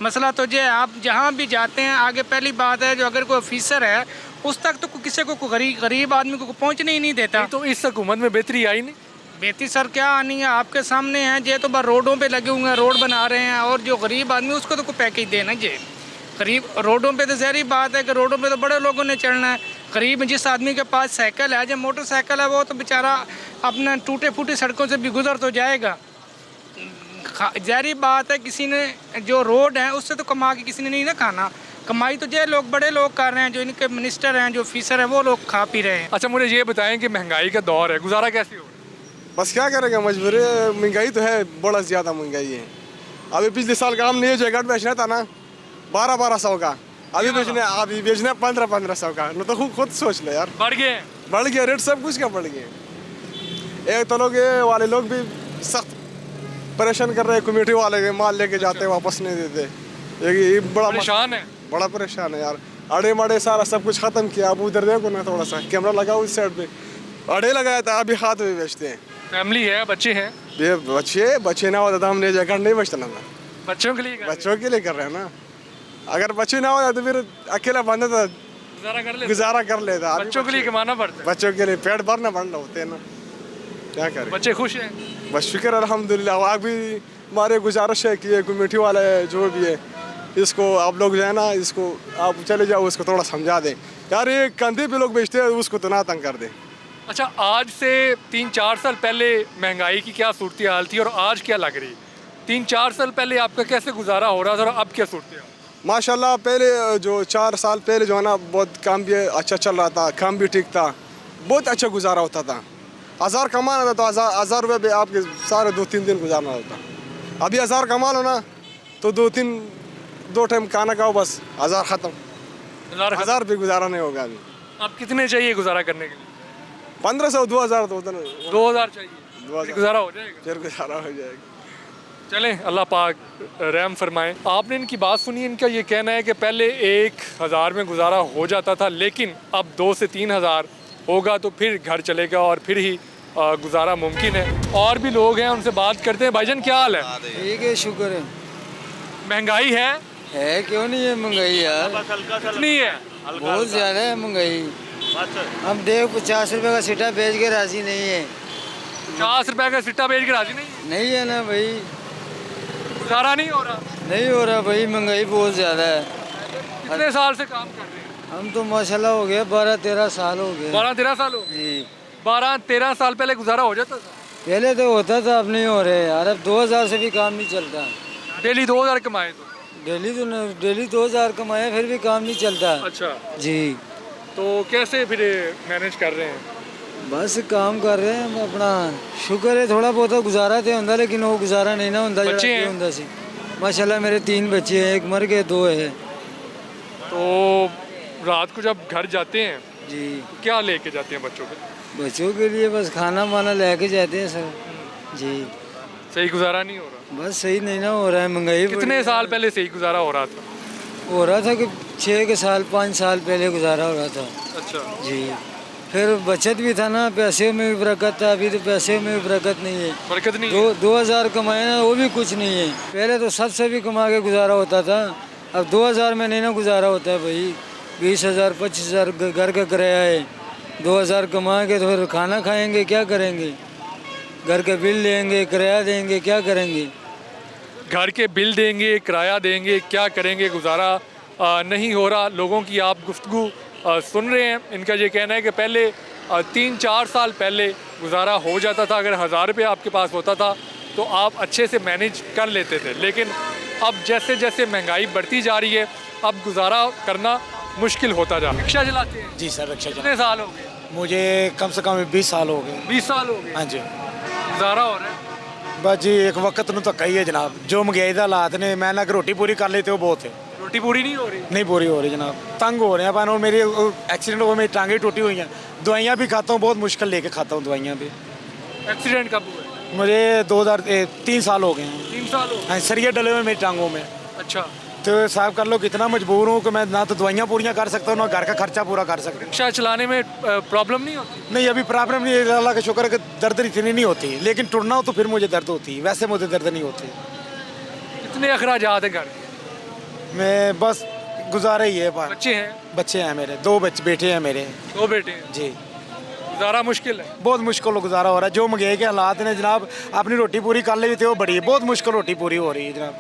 S5: मसला तो ये, आप जहाँ भी जाते हैं आगे पहली बात है, जो अगर कोई ऑफिसर है उस तक तो किसी को गरीब आदमी को पहुँचने ही नहीं देता।
S2: तो इस हुकूमत में बेहतरी आई नहीं?
S5: बेहतरी सर क्या आनी है, आपके सामने है। ये तो बस रोडों पे लगे हुए हैं, रोड बना रहे हैं, और जो गरीब आदमी उसको तो कोई पैकेज देना। ये गरीब रोडों पे तो ज़हरी बात है कि रोडों पे तो बड़े लोगों ने चढ़ना है,
S7: गरीब जिस आदमी के पास साइकिल है, जब मोटरसाइकिल है, वो तो बेचारा अपना टूटे फूटे सड़कों से भी गुजर तो जाएगा। जारी बात है, किसी ने जो रोड है उससे तो कमा के किसी ने नहीं ना खाना। कमाई तो जो लोग बड़े लोग कर रहे हैं, जो इनके मिनिस्टर हैं, जो ऑफिसर हैं, वो लोग खा पी रहे हैं।
S2: अच्छा मुझे ये बताएं कि महंगाई का दौर है, गुजारा कैसे हो रहा है?
S4: बस क्या करेगा, मजबूरी, महंगाई तो है, बड़ा ज़्यादा महंगाई है। अभी पिछले साल का हम नहीं जैकेट बेचना था ना 1200 का, अभी बेचने 1500 का। तो खुद सोच लो यार, बढ़ गया रेट, सब कुछ का बढ़ गया। एक तो लोग ये वाले लोग भी सख्त परेशान कर रहे हैं, कमेटी वाले के माल लेके जाते वापस नहीं देते। ये बड़ा परेशान है, बड़ा परेशान है यार। अड़े मड़े सारा सब कुछ खत्म किया। अब उधर देखो ना, थोड़ा सा कैमरा लगाओ उस साइड पे, अड़े लगाया था, अभी हाथ में बेचते हैं।
S2: फैमिली है, बच्चे हैं?
S4: बच्चे ना होता तो हमने जैकेट नहीं बेचता ना।
S2: बच्चों के लिए
S4: कर रहे हैं ना। अगर बच्चे ना होता तो फिर अकेला बंदा तो गुजारा कर लेता।
S2: बच्चों के लिए कमाना पड़ता है,
S4: बच्चों के लिए पेट भरना पड़ना होते हैं ना, क्या करें।
S2: बच्चे खुश हैं?
S4: बस शुक्र अल्हम्दुलिल्लाह। आग भी हमारे गुजारिश है कि ये कमेटी वाला है जो भी है, इसको आप लोग जो है ना, इसको आप चले जाओ, उसको थोड़ा समझा दें यार। ये कंधे पे लोग बेचते हैं, उसको तो ना तंग कर दें।
S2: अच्छा, आज से 3-4 साल पहले महंगाई की क्या सूरत हाल थी और आज क्या लग रही? 3-4 साल पहले आपका कैसे गुजारा हो रहा था और अब क्या सूरत हाल?
S4: माशाल्लाह, पहले जो 4 साल पहले जो है ना, बहुत काम भी अच्छा चल रहा था, काम भी ठीक था, बहुत अच्छा गुजारा होता था। 1000 कमाना था तो 1000 रुपये भी आपके सारे 2-3 दिन गुजारना होता। अभी 1000 कमा लो ना तो 2 टाइम खाना खाओ, बस 1000 ख़त्म। 1000 भी गुजारा नहीं होगा अभी।
S2: अब कितने चाहिए गुजारा करने के लिए?
S4: 1500-2000 तो
S2: 2000 चाहिए, गुजारा हो जाएगा?
S4: फिर गुजारा हो जाएगा।
S2: चलें, अल्लाह पाक रहम फरमाएं। आपने इनकी बात सुनी, इनका ये कहना है कि पहले 1000 में गुजारा हो जाता था, लेकिन अब 2 से 3000 होगा तो फिर घर चलेगा और फिर ही गुजारा मुमकिन है। और भी लोग हैं, उनसे बात करते हैं। भाईजान क्या हाल है?
S6: ठीक है, शुक्र है।
S2: महंगाई है?
S6: क्यों नहीं है महंगाई यार,
S2: कितनी है?
S6: बहुत ज़्यादा है महंगाई। हम देख 50 रुपए का सिट्टा बेच के राजी नहीं है।
S2: 50 रुपए का सिट्टा बेच के राजी
S6: नहीं है ना भाई,
S2: गुजारा नहीं हो रहा।
S6: नहीं हो रहा भाई, महंगाई बहुत ज़्यादा है।
S2: कितने साल से काम कर रहे हैं?
S6: हम तो माशाल्लाह हो गया 12-13 साल हो गए।
S2: 12-13 साल हो गए?
S6: जी।
S2: 12-13 साल पहले गुजारा हो जाता था?
S6: पहले तो होता था, अब नहीं हो रहे यार। अब 2000 से भी काम नहीं चलता।
S2: डेली 2000 कमाए तो?
S6: डेली 2000 कमाए फिर भी काम नहीं चलता।
S2: अच्छा
S6: जी।
S2: तो कैसे फिर मैनेज कर रहे हैं?
S6: बस काम कर रहे हैं अपना, शुक्र है थोड़ा बहुत गुजारा तो होंदा, लेकिन वो गुजारा नहीं ना होंदा।
S2: बच्चे हैं?
S6: होंदा सी माशाल्लाह, मेरे 3 बच्चे हैं, एक मर गए, 2 है।
S2: तो रात को जब घर जाते हैं
S6: जी,
S2: क्या लेके जाते हैं बच्चों के?
S6: बच्चों के लिए बस खाना वाना लेके जाते हैं सर। जी।
S2: सही गुजारा नहीं हो रहा?
S6: बस सही नहीं ना हो रहा है, महंगाई।
S2: कितने साल पहले सही गुजारा हो रहा था?
S6: हो रहा था कि 6 साल 5 साल पहले गुजारा हो रहा था।
S2: अच्छा
S6: जी। फिर बचत भी था ना, पैसे में भी बरकत था। अभी तो पैसे में भी बरकत नहीं है,
S2: बरकत नहीं है।
S6: 2000 कमाए ना, वो भी कुछ नहीं है। पहले तो सबसे भी कमा के गुजारा होता था, अब 2000 में नहीं ना गुजारा होता है भाई। 20,000 25,000 घर का किराया है, 2000 कमा के तो फिर खाना खाएंगे, क्या करेंगे? घर के बिल देंगे, किराया देंगे, क्या करेंगे?
S2: घर के बिल देंगे, किराया देंगे, क्या करेंगे? गुजारा नहीं हो रहा। लोगों की आप गुफ्तगू सुन रहे हैं। इनका ये कहना है कि पहले 3-4 साल पहले गुजारा हो जाता था। अगर 1000 रुपये आपके पास होता था तो आप अच्छे से मैनेज कर लेते थे, लेकिन अब जैसे जैसे महंगाई बढ़ती जा रही है, अब गुजारा करना मुश्किल होता जा रहा है। रिक्शा चलाते हैं?
S23: जी सर, रिक्शा
S2: कितने साल हो गए?
S23: मुझे कम से कम 20 साल हो गए।
S2: 20 साल हो गए?
S23: हाँ जी।
S2: गुजारा हो रहा है?
S23: बस जी एक वक्त ਨੂੰ ਧੱਕਾ ਹੀ ਹੈ ਜਨਾਬ, ਜੋ ਮਹਿੰਗਾਈ ਦਾ ਹਾਲਾਤ ਨੇ। ਮੈਂ ਨਾ ਕਿ ਰੋਟੀ ਪੂਰੀ ਕਰ ਲਈ ਤੇ ਉਹ ਬਹੁਤ ਹੈ।
S2: रोटी पूरी नहीं हो रही?
S23: नहीं पूरी हो रही जनाब, तंग हो रहे हैं अपन। और मेरी एक्सीडेंट हुआ, मेरी टांगें टूटी हुई हैं, दवाइयाँ भी खाता हूँ, बहुत मुश्किल लेके खाता हूँ दवाइयाँ भी।
S2: एक्सीडेंट कब हुआ?
S23: मुझे 3 साल हो गए हैं।
S2: 3 साल हो?
S23: हाँ, सरिये डले हुए मेरी टांगों में।
S2: अच्छा।
S23: तो साहब कर लो, कितना मजबूर हूँ कि मैं ना तो दवाइयाँ पूरियाँ कर सकता हूँ, ना घर का खर्चा पूरा कर सकता हूँ।
S2: रिक्शा चलाने में प्रॉब्लम नहीं होती?
S23: नहीं, अभी प्रॉब्लम नहीं है, अल्लाह का शुक्र है कि दर्द इतनी नहीं होती, लेकिन टुरना हो तो फिर मुझे दर्द होती है, वैसे मुझे दर्द नहीं होती।
S2: कितने अखराजात हैं घर?
S23: मैं बस गुजारा ही है।
S2: बच्चे हैं?
S23: बच्चे हैं मेरे, 2 बेटे हैं मेरे।
S2: 2 बेटे हैं?
S23: जी।
S2: गुजारा मुश्किल है?
S23: बहुत मुश्किल गुजारा हो रहा है। जो महंगाई के हालात ने जनाब, अपनी रोटी पूरी कर ली थे वो बड़ी है, बहुत मुश्किल रोटी पूरी हो रही है जनाब।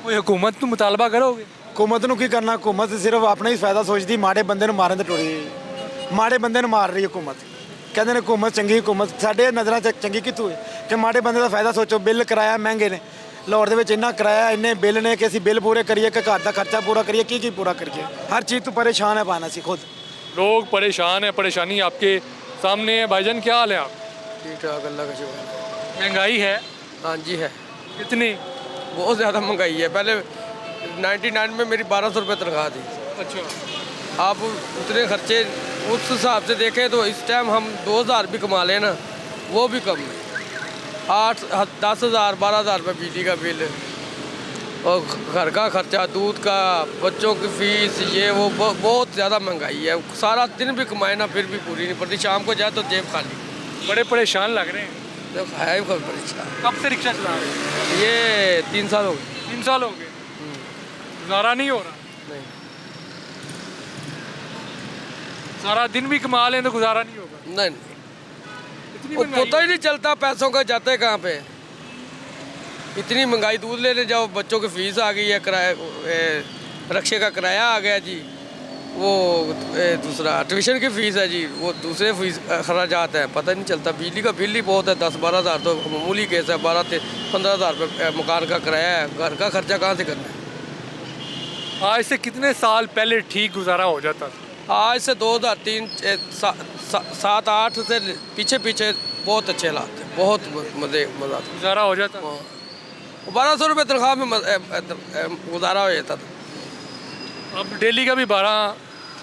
S2: कोई हुकूमत तो मुतालबा करोगे?
S23: हुकूमत ਨੂੰ ਕੀ ਕਰਨਾ हुकूमत ਸਿਰਫ ਆਪਣਾ ਹੀ ਫਾਇਦਾ ਸੋਚਦੀ ਮਾੜੇ ਬੰਦੇ ਨੂੰ ਮਾਰਨ ਤੇ ਟੁਰੀ ਮਾੜੇ ਬੰਦੇ ਨੂੰ ਮਾਰ ਰਹੀ हुकूमत ਕਹਿੰਦੇ ਨੇ हुकूमत ਚੰਗੀ हुकूमत ਸਾਡੇ ਨਜ਼ਰਾਂ 'ਚ ਚੰਗੀ ਕਿੱਥੋਂ ਹੈ ਕਿ ਮਾੜੇ ਬੰਦੇ ਦਾ ਫਾਇਦਾ ਸੋਚੋ ਬਿੱਲ ਕਿਰਾਇਆ ਮਹਿੰਗੇ ਨੇ ਲਾਹੌਰ ਦੇ ਵਿੱਚ ਇੰਨਾ ਕਿਰਾਇਆ ਇੰਨੇ ਬਿੱਲ ਨੇ ਕਿ ਅਸੀਂ ਬਿੱਲ ਪੂਰੇ ਕਰੀਏ ਕਿ ਘਰ ਦਾ ਖਰਚਾ ਪੂਰਾ ਕਰੀਏ ਕੀ ਪੂਰਾ ਕਰੀਏ ਹਰ ਚੀਜ਼ ਤੋਂ ਪਰੇਸ਼ਾਨ ਹੈ ਪਾना ਸੀ खुद
S2: लोग परेशान हैं, परेशानी आपके सामने है। भाईजान क्या हाल है आप?
S8: ठीक ठाक, अल्लाह का शुक्र।
S2: महंगाई है?
S8: हाँ जी है।
S2: कितनी?
S8: बहुत ज़्यादा महंगाई है। पहले 99 में मेरी 1200 रुपये तनख्वाह थी।
S2: अच्छा।
S8: आप उतने खर्चे उस हिसाब से देखें तो इस टाइम हम 2000 भी कमा लें ना वो भी कम है। 10,000 12,000 रुपये बिजली का बिल और घर का खर्चा, दूध का, बच्चों की फीस, ये वो बहुत ज़्यादा महंगाई है। सारा दिन भी कमाए ना फिर भी पूरी नहीं पड़ती, शाम को जाए तो जेब खाली।
S2: बड़े परेशान लग रहे हैं।
S8: तो है ही परेशान।
S2: कब से रिक्शा चला रहे हैं?
S8: ये 3 साल हो गए।
S2: 3 साल हो गए। गुजारा नहीं हो रहा?
S8: नहीं।
S2: सारा दिन भी कमा लें तो गुजारा नहीं होगा?
S8: नहीं, वो पता ही नहीं चलता पैसों का जाते कहाँ पे। इतनी महंगाई, दूध लेने जाओ बच्चों की फीस आ गई है, किराया रक्शे का किराया आ गया जी, वो दूसरा ट्यूशन की फ़ीस है जी, वो दूसरे फीस खर्चात है, पता नहीं चलता। बिजली का बिल ही बहुत है, 10-12 हज़ार तो मामूली केस है, 12-15 हज़ार रुपये मकान का किराया है, घर का खर्चा कहाँ से करना है।
S2: आज से कितने साल पहले ठीक गुजारा हो जाता था?
S8: आज से 2003 7-8 से पीछे बहुत अच्छे हालात थे, बहुत मज़ा
S2: गुजारा हो जाता।
S8: 1200 रुपये तनख्वाह में गुजारा हो जाता था।
S2: अब डेली का भी 12,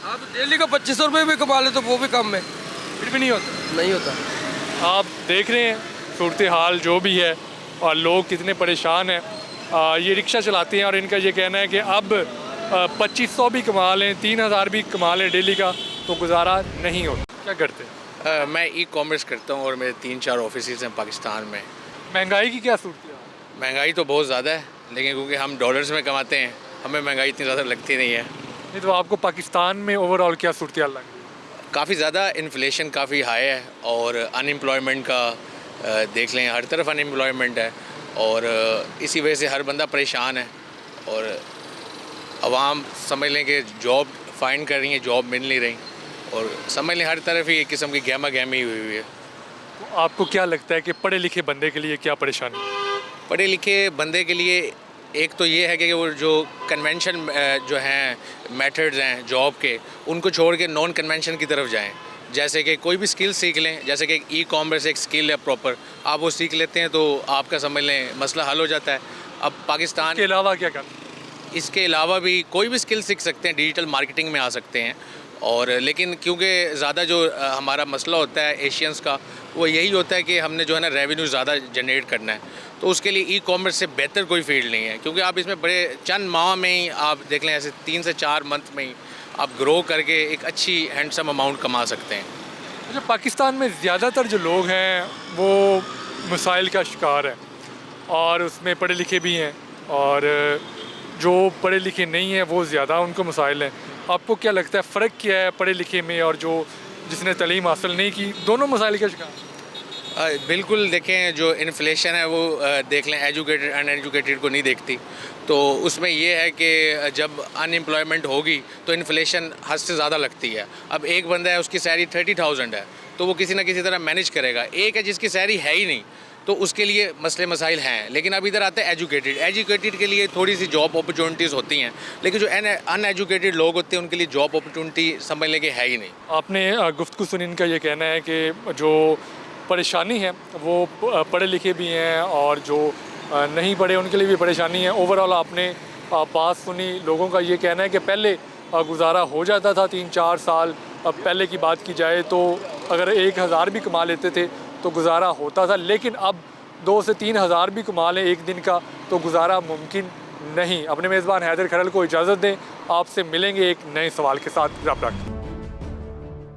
S8: अब डेली का 2500 रुपये भी कमा ले तो वो भी कम है,
S2: फिर भी नहीं होता।
S8: नहीं होता।
S2: आप देख रहे हैं सूरत हाल जो भी है और लोग कितने परेशान हैं। ये रिक्शा चलाते हैं और इनका ये कहना है कि अब 2500 भी कमा लें, 3000 भी कमा लें डेली का तो गुजारा नहीं होता। क्या करते हैं?
S9: मैं ई कॉमर्स करता हूँ और मेरे 3-4 ऑफिसेज हैं पाकिस्तान में।
S2: महंगाई की क्या सूरत है?
S9: महंगाई तो बहुत ज़्यादा है, लेकिन क्योंकि हम डॉलर्स में कमाते हैं हमें महंगाई इतनी ज़्यादा लगती नहीं है।
S2: नहीं तो आपको पाकिस्तान में ओवरऑल क्या सूरत हाल लगी?
S9: काफ़ी ज़्यादा इन्फ्लेशन काफ़ी हाई है और अनएम्प्लॉयमेंट का देख लें, हर तरफ अनएम्प्लॉयमेंट है और इसी वजह से हर बंदा परेशान है और आवाम समझ लें कि जॉब फाइंड कर रही है, जॉब मिल नहीं रही और समझ लें हर तरफ ही एक किस्म की गहमा गहमी हुई हुई है।
S2: तो आपको क्या लगता है कि पढ़े लिखे बंदे के लिए क्या परेशानी?
S9: पढ़े लिखे बंदे के लिए एक तो ये है कि वो जो कन्वेंशन जो हैं मेथड्स हैं जॉब के, उनको छोड़ के नॉन कन्वेंशन की तरफ जाएं। जैसे कि कोई भी स्किल सीख लें, जैसे कि ई कॉमर्स एक स्किल है प्रॉपर, आप वो सीख लेते हैं तो आपका समझ लें मसला हल हो जाता है। अब पाकिस्तान
S2: के अलावा क्या कर,
S9: इसके अलावा भी कोई भी स्किल सीख सकते हैं, डिजिटल मार्केटिंग में आ सकते हैं और लेकिन क्योंकि ज़्यादा जो हमारा मसला होता है एशियंस का वो यही होता है कि हमने जो है ना रेवेन्यू ज़्यादा जनरेट करना है, तो उसके लिए ई कॉमर्स से बेहतर कोई फील्ड नहीं है क्योंकि आप इसमें बड़े चंद माह में ही आप देख लें ऐसे 3 से 4 मंथ में ही आप ग्रो करके एक अच्छी हैंडसम अमाउंट कमा सकते हैं।
S2: जो पाकिस्तान में ज़्यादातर जो लोग हैं वो मसाइल का शिकार हैं और उसमें पढ़े लिखे भी हैं और जो पढ़े लिखे नहीं हैं वो ज़्यादा उनको मसाइल हैं। आपको क्या लगता है फ़र्क क्या है पढ़े लिखे में और जो जिसने तालीम हासिल नहीं की, दोनों मसाइल का शिकार?
S9: बिल्कुल देखें, जो इन्फ्लेशन है वो देख लें एजुकेटेड अनएजुकेटेड को नहीं देखती, तो उसमें ये है कि जब अनएम्प्लॉयमेंट होगी तो इन्फ्लेशन हद से ज़्यादा लगती है। अब एक बंदा है उसकी सैलरी 30,000 है तो वो किसी ना किसी तरह मैनेज करेगा, एक है जिसकी सैलरी है ही नहीं तो उसके लिए मसले मसाइल हैं। लेकिन अब इधर आते हैं एजुकेटेड के लिए थोड़ी सी जॉब अपॉर्चुनिटीज़ होती हैं, लेकिन जो अनएजुकेटेड लोग होते हैं उनके लिए जॉब अपॉर्चुनिटी समझ लें कि है ही नहीं।
S2: आपने गुफ्तगू सुनी, इनका ये कहना है कि जो परेशानी है वो पढ़े लिखे भी हैं और जो नहीं पढ़े उनके लिए भी परेशानी है। ओवरऑल आपने बात सुनी, लोगों का ये कहना है कि पहले गुजारा हो जाता था 3-4 साल, अब पहले की बात की जाए तो अगर 1,000 भी कमा लेते थे तो गुजारा होता था, लेकिन अब 2 से 3 हज़ार भी कमा लें एक दिन का तो गुजारा मुमकिन नहीं। अपने मेज़बान हैदर खरल को इजाज़त दें, आपसे मिलेंगे एक नए सवाल के साथ। रब रख।